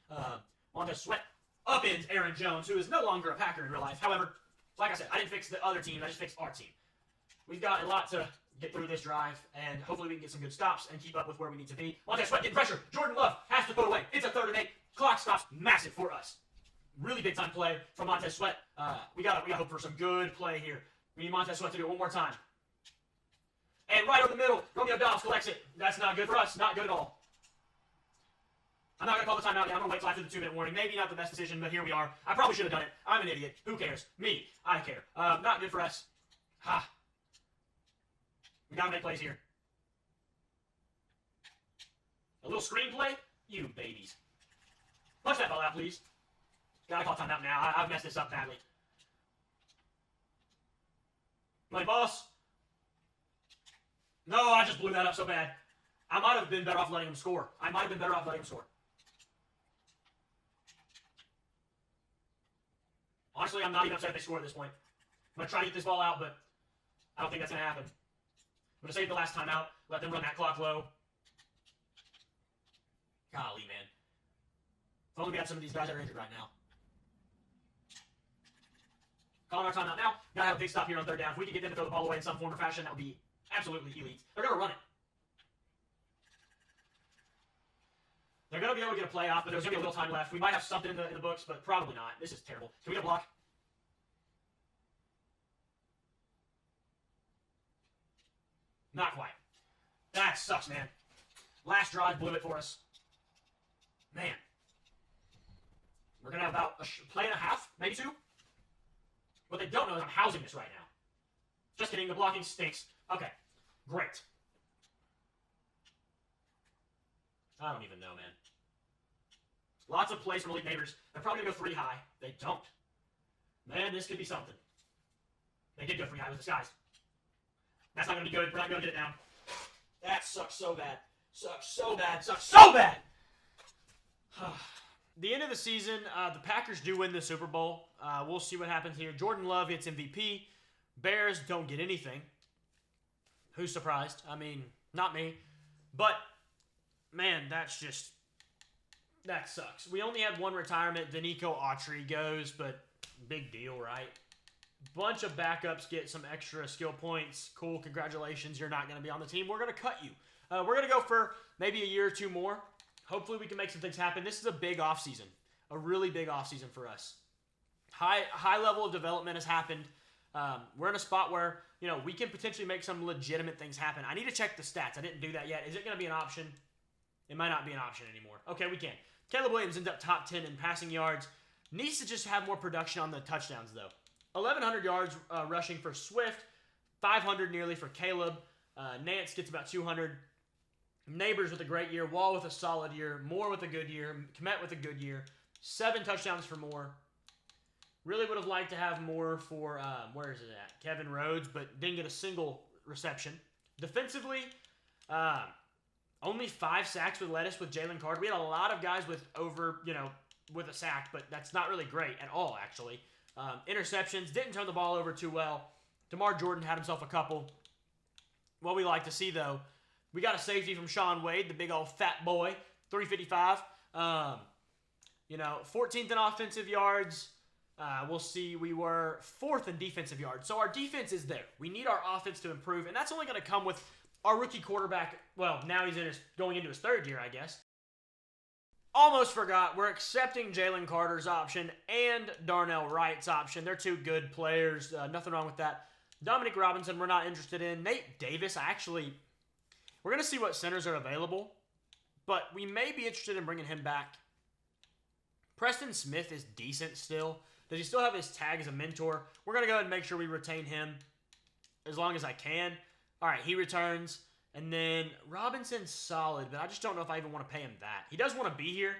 On to sweat upends Aaron Jones, who is no longer a Packer in real life. However, like I said, I didn't fix the other team. I just fixed our team. We've got a lot to get through this drive, and hopefully we can get some good stops and keep up with where we need to be. Montez Sweat getting pressure. Jordan Love has to put away. It's a 3rd and 8. Clock stops. Massive for us. Really big time play from Montez Sweat. We got hope for some good play here. We need Montez Sweat to do it one more time. And right over the middle, Romeo Dobbs collects it. That's not good for us. Not good at all. I'm not going to call the timeout yet. I'm going to wait till after the 2-minute warning. Maybe not the best decision, but here we are. I probably should have done it. I'm an idiot. Who cares? Me. I care. Not good for us. Ha. We got to make plays here. A little screenplay? You babies. Punch that ball out, please. Got to call timeout now. I've messed this up badly. My boss. No, I just blew that up so bad. I might have been better off letting him score. Honestly, I'm not even upset if they score at this point. I'm going to try to get this ball out, but I don't think that's going to happen. I'm going to save the last time out, let them run that clock low. Golly, man. If only we had some of these guys that are injured right now. Calling our timeout now. Got to have a big stop here on 3rd down. If we could get them to throw the ball away in some form or fashion, that would be absolutely elite. They're going to run it. They're going to be able to get a play off, but there's going to be a little time left. We might have something in the books, but probably not. This is terrible. Can we get a block? Not quite. That sucks, man. Last drive blew it for us. Man. We're going to have about a play and a half, maybe 2. What they don't know is I'm housing this right now. Just kidding. The blocking stinks. Okay. Great. I don't even know, man. Lots of plays from Malik Nabers. They're probably going to go 3 high. They don't. Man, this could be something. They did go 3 high with the skies. That's not going to be good. We're not going to get it down. That sucks so bad. Sucks so bad. Sucks so bad. The end of the season, the Packers do win the Super Bowl. We'll see what happens here. Jordan Love gets MVP. Bears don't get anything. Who's surprised? I mean, not me. But, man, that sucks. We only had one retirement. Danico Autry goes, but big deal, right? Bunch of backups get some extra skill points. Cool, congratulations. You're not going to be on the team. We're going to cut you. We're going to go for maybe a year or 2 more. Hopefully we can make some things happen. This is a big offseason. A really big offseason for us. High level of development has happened. We're in a spot where, we can potentially make some legitimate things happen. I need to check the stats. I didn't do that yet. Is it going to be an option? It might not be an option anymore. Okay, we can. Caleb Williams ends up top 10 in passing yards. Needs to just have more production on the touchdowns, though. 1,100 yards rushing for Swift. 500 nearly for Caleb. Nance gets about 200. Nabers with a great year. Wall with a solid year. Moore with a good year. Kmet with a good year. 7 touchdowns for Moore. Really would have liked to have more for, where is it at? Kevin Rhodes, but didn't get a single reception. Defensively, only 5 sacks with lettuce with Jalen Carter. We had a lot of guys with with a sack, but that's not really great at all, actually. Interceptions, didn't turn the ball over too well. DeMar Jordan had himself a couple. What we like to see, though, we got a safety from Sean Wade, the big old fat boy, 355. 14th in offensive yards. We'll see. We were 4th in defensive yards. So our defense is there. We need our offense to improve, and that's only going to come with our rookie quarterback. Well, now he's going into his 3rd year, I guess. Almost forgot. We're accepting Jalen Carter's option and Darnell Wright's option. They're 2 good players. Nothing wrong with that. Dominic Robinson, we're not interested in. Nate Davis, we're going to see what centers are available, but we may be interested in bringing him back. Preston Smith is decent still. Does he still have his tag as a mentor? We're going to go ahead and make sure we retain him as long as I can. All right, he returns. And then Robinson's solid, but I just don't know if I even want to pay him that. He does want to be here.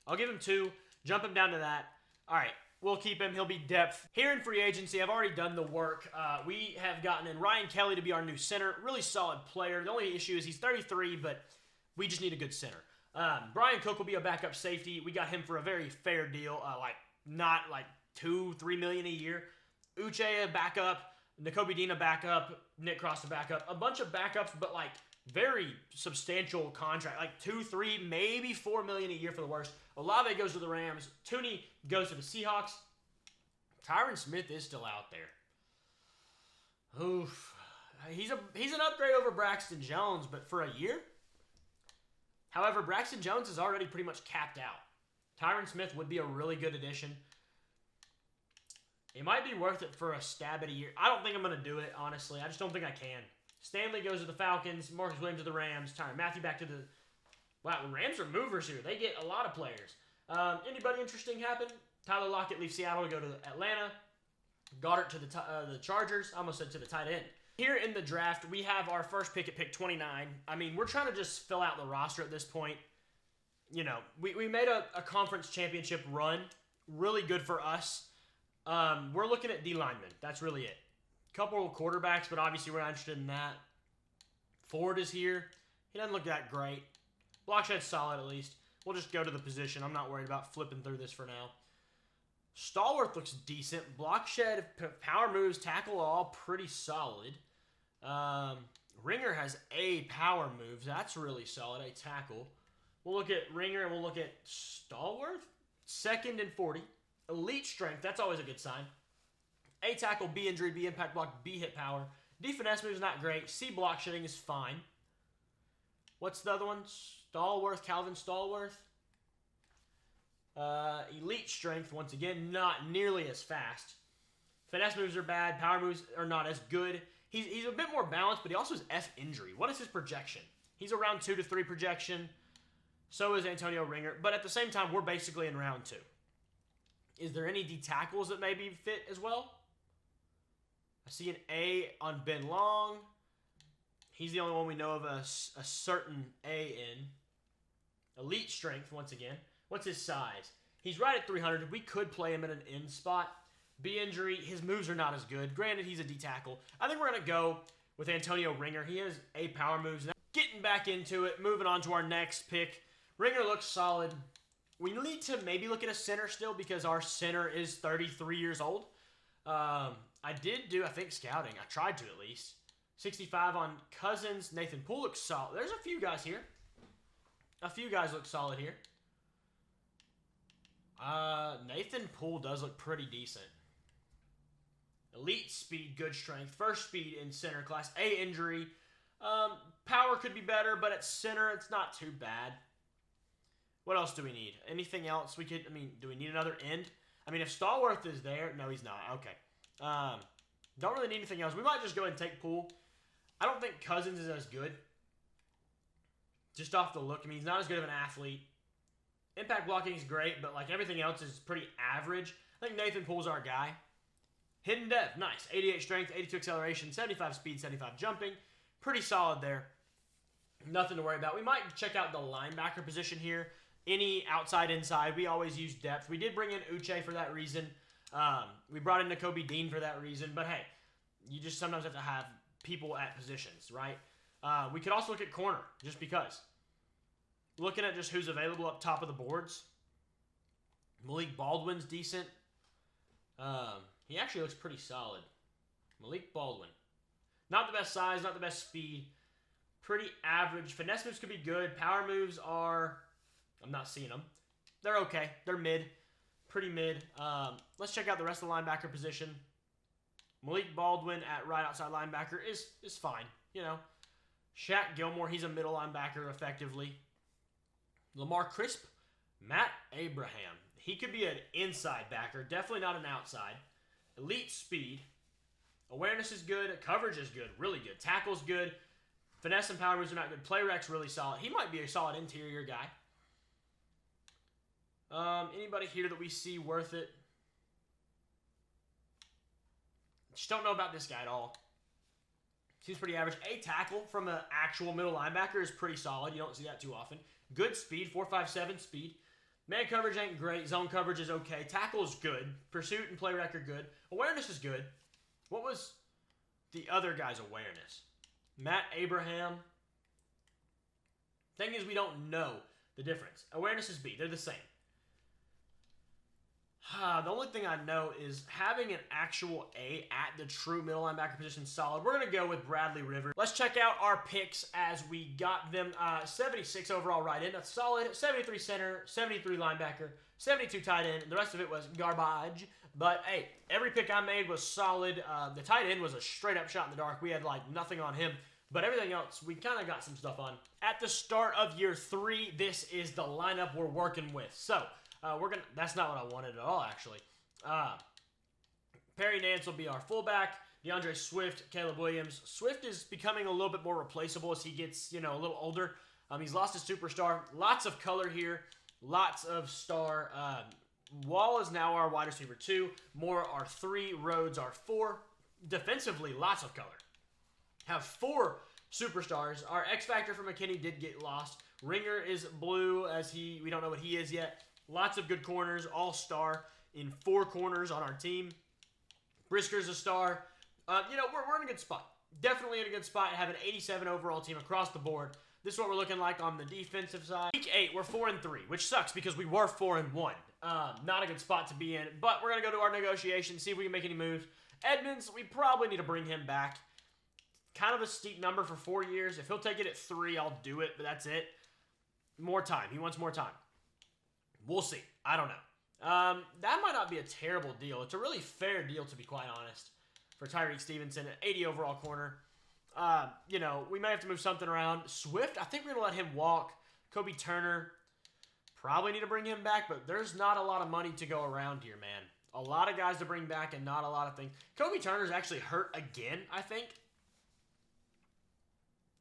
I'll give him 2. Jump him down to that. All right, we'll keep him. He'll be depth. Here in free agency, I've already done the work. We have gotten in Ryan Kelly to be our new center. Really solid player. The only issue is he's 33, but we just need a good center. Brian Cook will be a backup safety. We got him for a very fair deal, not like $2-3 million a year. Uche a backup, Nakobe Dean a backup, Nick Cross a backup. A bunch of backups, but very substantial contract, 2-3, maybe $4 million a year for the worst. Olave goes to the Rams. Tooney goes to the Seahawks. Tyron Smith is still out there. Oof. He's an upgrade over Braxton Jones, but for a year? However, Braxton Jones is already pretty much capped out. Tyron Smith would be a really good addition. It might be worth it for a stab at a year. I don't think I'm going to do it, honestly. I just don't think I can. Stanley goes to the Falcons. Marcus Williams to the Rams. Tyron Matthew back to the... Wow, the Rams are movers here. They get a lot of players. Anybody interesting happen? Tyler Lockett leaves Seattle to go to Atlanta. Goddard to the Chargers. I almost said to the tight end. Here in the draft, we have our first pick at pick 29. I mean, we're trying to just fill out the roster at this point. You know, we made a conference championship run. Really good for us. We're looking at D linemen. That's really it. Couple of quarterbacks, but obviously we're not interested in that. Ford is here. He doesn't look that great. Blockshed's solid at least. We'll just go to the position. I'm not worried about flipping through this for now. Stallworth looks decent. Blockshed, power moves, tackle all pretty solid. Ringer has A power moves. That's really solid. A tackle. We'll look at Ringer and we'll look at Stallworth. 2nd and 40. Elite strength. That's always a good sign. A tackle, B injury, B impact block, B hit power. D finesse move is not great. C block shedding is fine. What's the other one? Stallworth, Calvin Stallworth. Elite strength, once again, not nearly as fast. Finesse moves are bad. Power moves are not as good. He's a bit more balanced, but he also has F injury. What is his projection? He's around 2 to 3 projection. So is Antonio Ringer. But at the same time, we're basically in round 2. Is there any D tackles that maybe fit as well? I see an A on Ben Long. He's the only one we know of a certain A in. Elite strength, once again. What's his size? He's right at 300. We could play him in an end spot. B injury, his moves are not as good. Granted, he's a D tackle. I think we're going to go with Antonio Ringer. He has A power moves. Now, getting back into it, moving on to our next pick. Ringer looks solid. We need to maybe look at a center still because our center is 33 years old. I did do, I think, scouting. I tried to at least. 65 on Cousins. Nathan Poole looks solid. There's a few guys here. A few guys look solid here. Nathan Poole does look pretty decent. Elite speed, good strength. First speed in center class. A injury. Power could be better, but at center, it's not too bad. What else do we need? Anything else we could, do we need another end? If Stallworth is there, no, he's not. Okay. Don't really need anything else. We might just go ahead and take Poole. I don't think Cousins is as good. Just off the look. He's not as good of an athlete. Impact blocking is great, but like everything else is pretty average. I think Nathan Poole's our guy. Hidden depth, nice. 88 strength, 82 acceleration, 75 speed, 75 jumping. Pretty solid there. Nothing to worry about. We might check out the linebacker position here. Any outside, inside. We always use depth. We did bring in Uche for that reason. We brought in Nakobe Dean for that reason. But hey, you just sometimes have to have people at positions, right? We could also look at corner, just because. Looking at just who's available up top of the boards. Malik Baldwin's decent. He actually looks pretty solid. Malik Baldwin. Not the best size, not the best speed. Pretty average. Finesse moves could be good. Power moves are... I'm not seeing them. They're okay. They're mid. Pretty mid. Let's check out the rest of the linebacker position. Malik Baldwin at right outside linebacker is fine. You know. Shaq Gilmore, he's a middle linebacker effectively. Lamar Crisp. Matt Abraham. He could be an inside backer. Definitely not an outside. Elite speed. Awareness is good. Coverage is good. Really good. Tackle's good. Finesse and power moves are not good. Play rec's really solid. He might be a solid interior guy. Anybody here that we see worth it? Just don't know about this guy at all. Seems pretty average. A tackle from an actual middle linebacker is pretty solid. You don't see that too often. Good speed. 4.57 speed. Man coverage ain't great. Zone coverage is okay. Tackle is good. Pursuit and play rec are good. Awareness is good. What was the other guy's awareness? Matt Abraham. Thing is, we don't know the difference. Awareness is B. They're the same. The only thing I know is having an actual A at the true middle linebacker position solid. We're going to go with Bradley Rivers. Let's check out our picks as we got them. 76 overall right end. That's solid. 73 center. 73 linebacker. 72 tight end. The rest of it was garbage. But, hey, every pick I made was solid. The tight end was a straight-up shot in the dark. We had, like, nothing on him. But everything else, we kind of got some stuff on. At the start of year 3, this is the lineup we're working with. So, that's not what I wanted at all, actually. Perry Nance will be our fullback. DeAndre Swift, Caleb Williams. Swift is becoming a little bit more replaceable as he gets, a little older. He's lost his superstar. Lots of color here. Lots of star. Wall is now our wide receiver 2. Moore our 3. Rhodes our 4. Defensively, lots of color. Have 4 superstars. Our X Factor for McKinney did get lost. Ringer is blue as we don't know what he is yet. Lots of good corners. All-star in 4 corners on our team. Brisker's a star. We're in a good spot. Definitely in a good spot. Have an 87 overall team across the board. This is what we're looking like on the defensive side. Week 8, we're 4-3, which sucks because we were 4-1. Not a good spot to be in, but we're going to go to our negotiation, see if we can make any moves. Edmonds, we probably need to bring him back. Kind of a steep number for 4 years. If he'll take it at 3, I'll do it, but that's it. More time. He wants more time. We'll see. I don't know. That might not be a terrible deal. It's a really fair deal, to be quite honest, for Tyreek Stevenson, an 80 overall corner. We may have to move something around. Swift, I think we're going to let him walk. Kobe Turner, probably need to bring him back, but there's not a lot of money to go around here, man. A lot of guys to bring back and not a lot of things. Kobe Turner's actually hurt again, I think.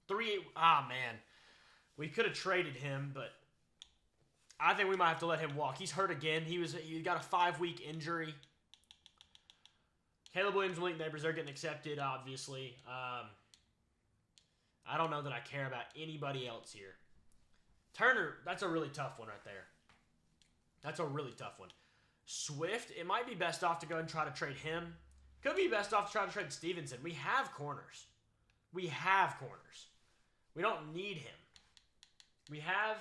Man. We could have traded him, but I think we might have to let him walk. He's hurt again. He got a 5-week injury. Caleb Williams, Malik, Nabers, they're getting accepted, obviously. I don't know that I care about anybody else here. Turner, that's a really tough one right there. That's a really tough one. Swift, it might be best off to go and try to trade him. Could be best off to try to trade Stevenson. We have corners. We don't need him. We have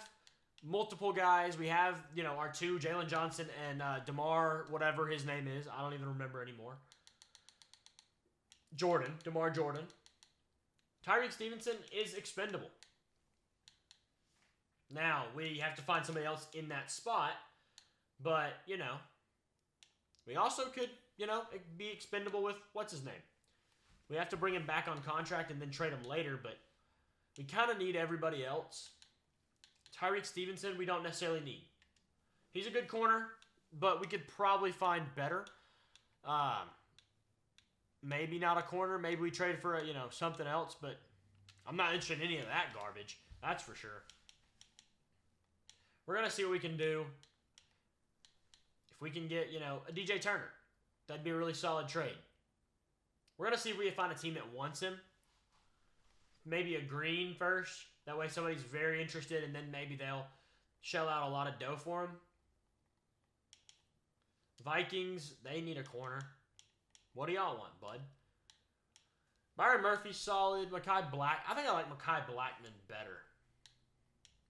multiple guys. We have, our 2, Jalen Johnson and DeMar, whatever his name is. I don't even remember anymore. DeMar Jordan. Tyreek Stevenson is expendable. Now, we have to find somebody else in that spot. But, we also could, be expendable with, what's his name? We have to bring him back on contract and then trade him later, but we kind of need everybody else. Tyreek Stevenson, we don't necessarily need. He's a good corner, but we could probably find better. Maybe not a corner. Maybe we trade for, something else, but I'm not interested in any of that garbage. That's for sure. We're going to see what we can do. If we can get, a DJ Turner, that'd be a really solid trade. We're going to see if we can find a team that wants him. Maybe a green first. That way somebody's very interested, and then maybe they'll shell out a lot of dough for him. Vikings, they need a corner. What do y'all want, bud? Byron Murphy's solid. Mekhi Black. I think I like Mekhi Blackman better.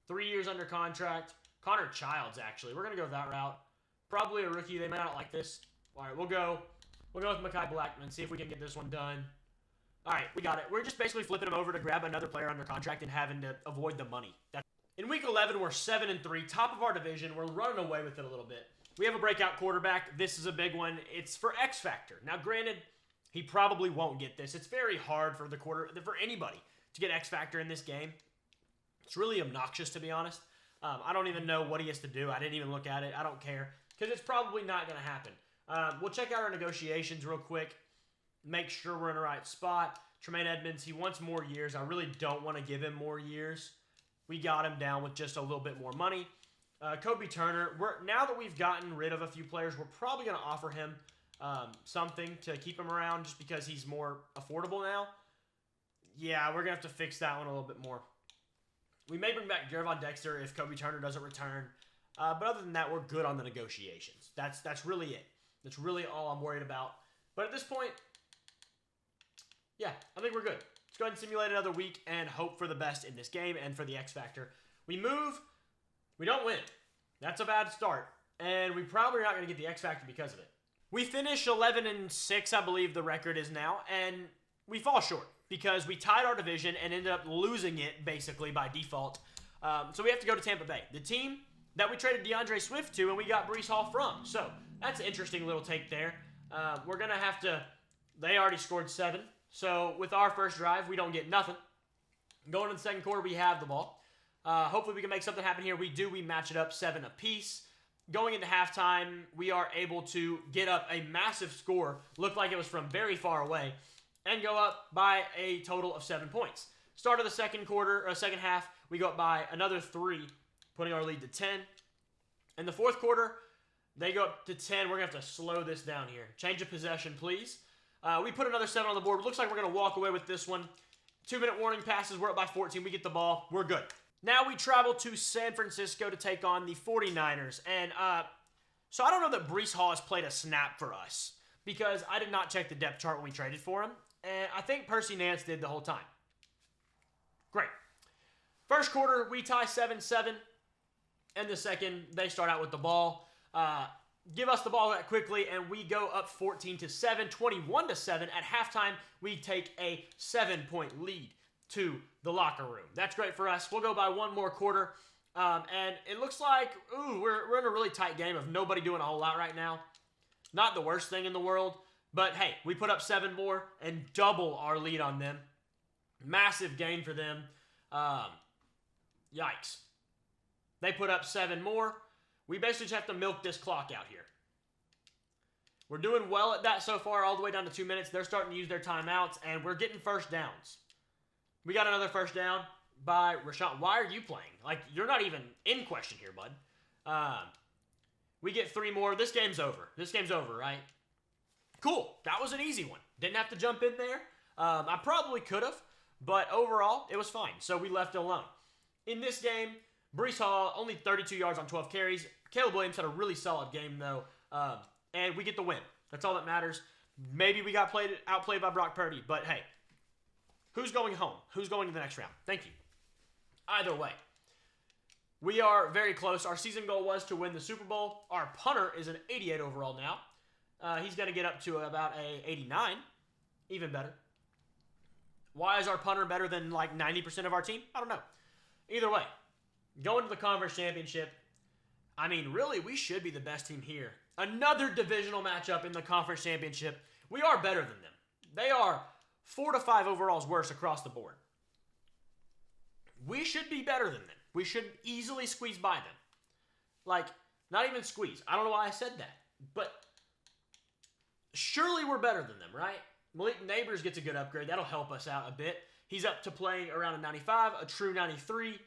3 years under contract. Connor Childs, actually. We're going to go that route. Probably a rookie. They might not like this. All right, we'll go with Mekhi Blackman, see if we can get this one done. All right, we got it. We're just basically flipping him over to grab another player under contract and having to avoid the money. In Week 11, we're 7-3, top of our division. We're running away with it a little bit. We have a breakout quarterback. This is a big one. It's for X Factor. Now, granted, he probably won't get this. It's very hard for for anybody to get X Factor in this game. It's really obnoxious, to be honest. I don't even know what he has to do. I didn't even look at it. I don't care because it's probably not going to happen. We'll check out our negotiations real quick. Make sure we're in the right spot. Tremaine Edmonds, he wants more years. I really don't want to give him more years. We got him down with just a little bit more money. Kobe Turner, now that we've gotten rid of a few players, we're probably going to offer him something to keep him around just because he's more affordable now. Yeah, we're going to have to fix that one a little bit more. We may bring back Jervon Dexter if Kobe Turner doesn't return. But other than that, we're good on the negotiations. That's really it. That's really all I'm worried about. But at this point, yeah, I think we're good. Let's go ahead and simulate another week and hope for the best in this game and for the X Factor. We move. We don't win. That's a bad start. And we probably are not going to get the X Factor because of it. We finish 11-6, I believe the record is now. And we fall short because we tied our division and ended up losing it basically by default. So we have to go to Tampa Bay. The team that we traded DeAndre Swift to and we got Breece Hall from. So That's an interesting little take there. We're going to have to... They already scored 7. So with our first drive, we don't get nothing. Going into the second quarter, we have the ball. Hopefully we can make something happen here. We do. We match it up 7 apiece. Going into halftime, we are able to get up a massive score. Looked like it was from very far away. And go up by a total of 7 points. Start of the second quarter, or second half, we go up by another 3, putting our lead to 10. In the fourth quarter, they go up to 10. We're going to have to slow this down here. Change of possession, please. We put another 7 on the board. Looks like we're going to walk away with this one. 2-minute warning passes. We're up by 14. We get the ball. We're good. Now we travel to San Francisco to take on the 49ers. And so I don't know that Breece Hall has played a snap for us because I did not check the depth chart when we traded for him. And I think Percy Nance did the whole time. Great. First quarter, we tie 7-7. And the second, they start out with the ball. Give us the ball that quickly, and we go up 14-7, 21-7. At halftime, we take a 7-point lead to the locker room. That's great for us. We'll go by one more quarter, and it looks like, we're in a really tight game of nobody doing a whole lot right now. Not the worst thing in the world, but hey, we put up 7 more and double our lead on them. Massive gain for them. Yikes. They put up 7 more. We basically just have to milk this clock out here. We're doing well at that so far, all the way down to 2 minutes. They're starting to use their timeouts, and we're getting first downs. We got another first down by Rashawn. Why are you playing? Like, you're not even in question here, bud. We get 3 more. This game's over. This game's over, right? Cool. That was an easy one. Didn't have to jump in there. I probably could have, but overall, it was fine. So we left it alone. In this game, Breece Hall, only 32 yards on 12 carries. Caleb Williams had a really solid game, though, and we get the win. That's all that matters. Maybe we got outplayed by Brock Purdy, but hey, who's going home? Who's going to the next round? Thank you. Either way, we are very close. Our season goal was to win the Super Bowl. Our punter is an 88 overall now. He's going to get up to about a 89, even better. Why is our punter better than like 90% of our team? I don't know. Either way, going to the conference championship, I mean, really, we should be the best team here. Another divisional matchup in the conference championship. We are better than them. They are 4 to 5 overalls worse across the board. We should be better than them. We should easily squeeze by them. Like, not even squeeze. I don't know why I said that. But surely we're better than them, right? Malik Nabers gets a good upgrade. That'll help us out a bit. He's up to playing around a 95, a true 93.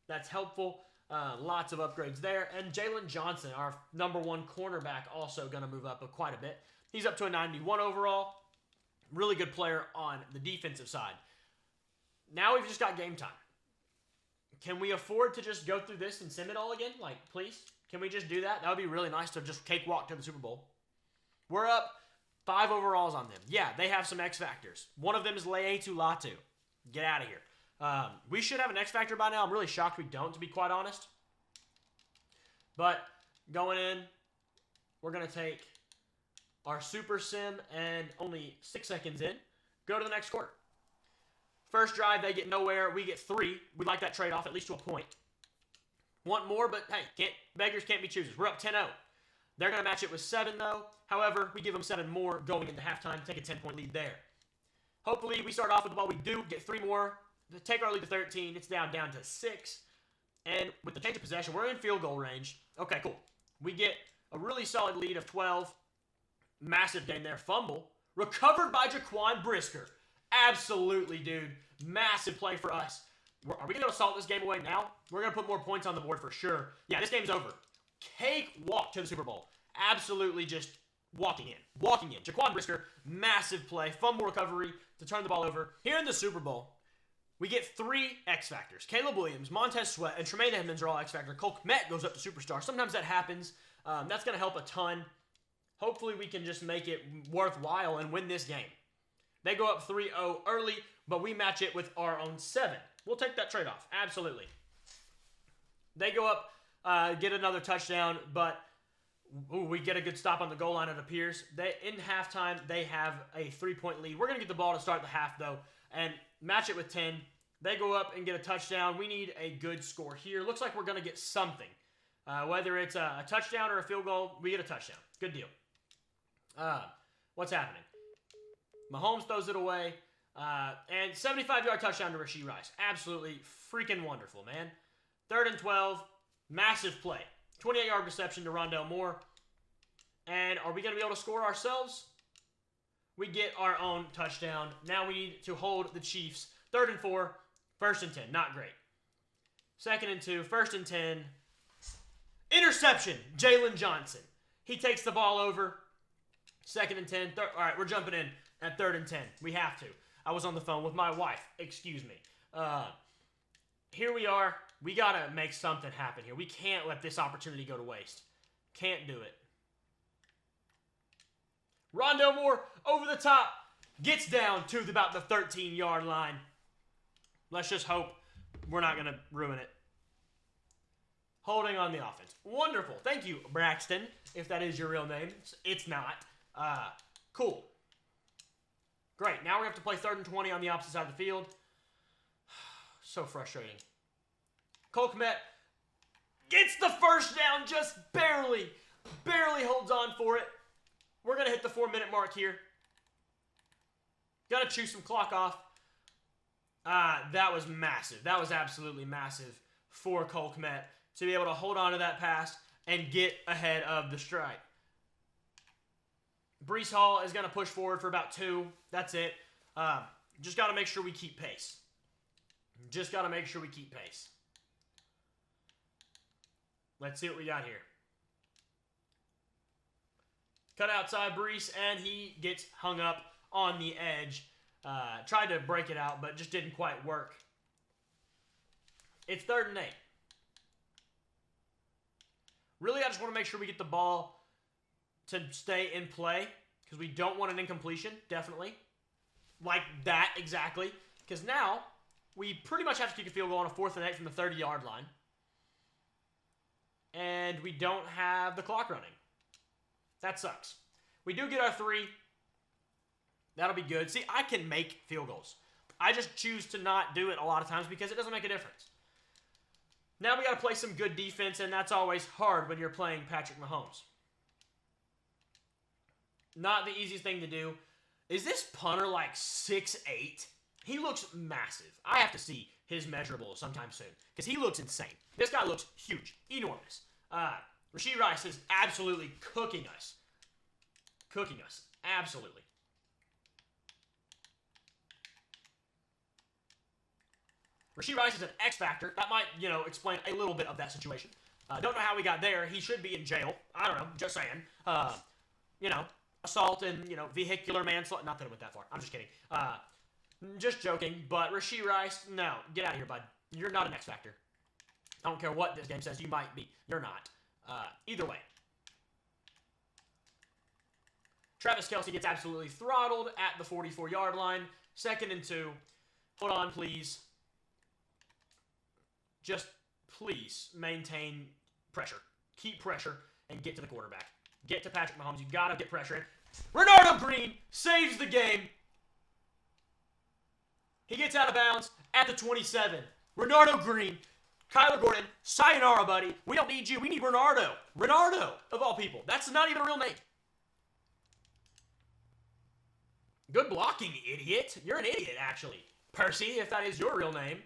That's helpful. Lots of upgrades there. And Jalen Johnson, our number 1 cornerback, also going to move up quite a bit. He's up to a 91 overall. Really good player on the defensive side. Now we've just got game time. Can we afford to just go through this and send it all again? Like, please? Can we just do that? That would be really nice to just cakewalk to the Super Bowl. We're up 5 overalls on them. Yeah, they have some X factors. One of them is Leatu Latu. Get out of here. We should have an X factor by now. I'm really shocked we don't, to be quite honest. But going in, we're going to take our super sim and only 6 seconds in, go to the next quarter. First drive, they get nowhere. We get 3. We like that trade-off, at least to a point. Want more, but hey, beggars can't be choosers. We're up 10-0. They're going to match it with 7, though. However, we give them 7 more going into halftime, take a 10-point lead there. Hopefully, we start off with the ball. We do get 3 more. Take our lead to 13. It's down to 6. And with the change of possession, we're in field goal range. Okay, cool. We get a really solid lead of 12. Massive gain there. Fumble. Recovered by Jaquan Brisker. Absolutely, dude. Massive play for us. Are we going to assault this game away now? We're going to put more points on the board for sure. Yeah, this game's over. Cake walk to the Super Bowl. Absolutely just walking in. Walking in. Jaquan Brisker, massive play. Fumble recovery to turn the ball over. Here in the Super Bowl, we get 3 X Factors. Caleb Williams, Montez Sweat, and Tremaine Edmonds are all X Factor. Cole Kmet goes up to Superstar. Sometimes that happens. That's going to help a ton. Hopefully we can just make it worthwhile and win this game. They go up 3-0 early, but we match it with our own 7. We'll take that trade-off. Absolutely. They go up, get another touchdown, but we get a good stop on the goal line, it appears. In halftime, they have a 3-point lead. We're going to get the ball to start the half, though, and match it with 10. They go up and get a touchdown. We need a good score here. Looks like we're going to get something. Whether it's a touchdown or a field goal, we get a touchdown. Good deal. What's happening? Mahomes throws it away. And 75-yard touchdown to Rashee Rice. Absolutely freaking wonderful, man. 3rd and 12. Massive play. 28-yard reception to Rondale Moore. And are we going to be able to score ourselves? We get our own touchdown. Now we need to hold the Chiefs. 3rd and 4. 1st and 10. Not great. 2nd and 2. 1st and 10. Interception. Jalen Johnson. He takes the ball over. 2nd and 10. All right, we're jumping in at 3rd and 10. We have to. I was on the phone with my wife. Excuse me. Here we are. We got to make something happen here. We can't let this opportunity go to waste. Can't do it. Rondale Moore over the top. Gets down to about the 13-yard line. Let's just hope we're not going to ruin it. Holding on the offense. Wonderful. Thank you, Braxton, if that is your real name. It's not. Cool. Great. Now we have to play 3rd and 20 on the opposite side of the field. So frustrating. Cole Kmet gets the first down, just barely holds on for it. We're going to hit the 4-minute mark here. Got to chew some clock off. That was massive. That was absolutely massive for Cole Kmet to be able to hold on to that pass and get ahead of the strike. Breece Hall is going to push forward for about 2. That's it. Just got to make sure we keep pace. Just got to make sure we keep pace. Let's see what we got here. Cut outside Breece, and he gets hung up on the edge. Tried to break it out, but just didn't quite work. It's 3rd and 8. Really, I just want to make sure we get the ball to stay in play because we don't want an incompletion, definitely. Like that, exactly. Because now we pretty much have to kick a field goal on a 4th and 8 from the 30-yard line. And we don't have the clock running. That sucks. We do get our 3. That'll be good. See, I can make field goals. I just choose to not do it a lot of times because it doesn't make a difference. Now we got to play some good defense, and that's always hard when you're playing Patrick Mahomes. Not the easiest thing to do. Is this punter like 6'8"? He looks massive. I have to see his measurables sometime soon because he looks insane. This guy looks huge, enormous. Rashee Rice is absolutely cooking us. Cooking us. Absolutely. Rashee Rice is an X factor. That might, explain a little bit of that situation. Don't know how we got there. He should be in jail. I don't know. Just saying. Assault and, vehicular manslaughter. Not that it went that far. I'm just kidding. Just joking. But Rashee Rice, no. Get out of here, bud. You're not an X factor. I don't care what this game says. You might be. You're not. Either way. Travis Kelce gets absolutely throttled at the 44-yard line. 2nd and 2. Hold on, please. Just please maintain pressure. Keep pressure and get to the quarterback. Get to Patrick Mahomes. You got to get pressure in. Renardo Green saves the game. He gets out of bounds at the 27. Renardo Green. Kyler Gordon. Sayonara, buddy. We don't need you. We need Renardo. Renardo, of all people. That's not even a real name. Good blocking, idiot. You're an idiot, actually. Percy, if that is your real name.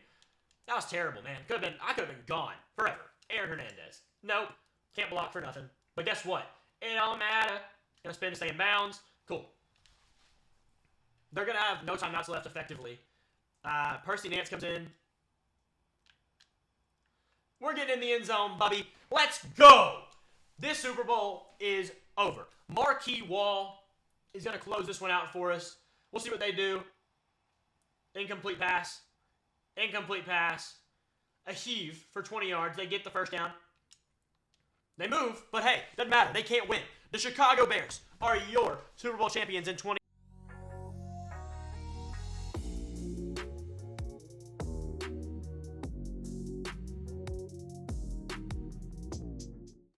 That was terrible, man. I could have been gone forever. Aaron Hernandez. Nope. Can't block for nothing. But guess what? It don't matter. Gonna spin to stay in bounds. Cool. They're gonna have no timeouts left effectively. Percy Nance comes in. We're getting in the end zone, Bubby. Let's go! This Super Bowl is over. Marquee Wall is gonna close this one out for us. We'll see what they do. Incomplete pass. Incomplete pass. A heave for 20 yards. They get the first down. They move, but hey, doesn't matter. They can't win. The Chicago Bears are your Super Bowl champions in 2020.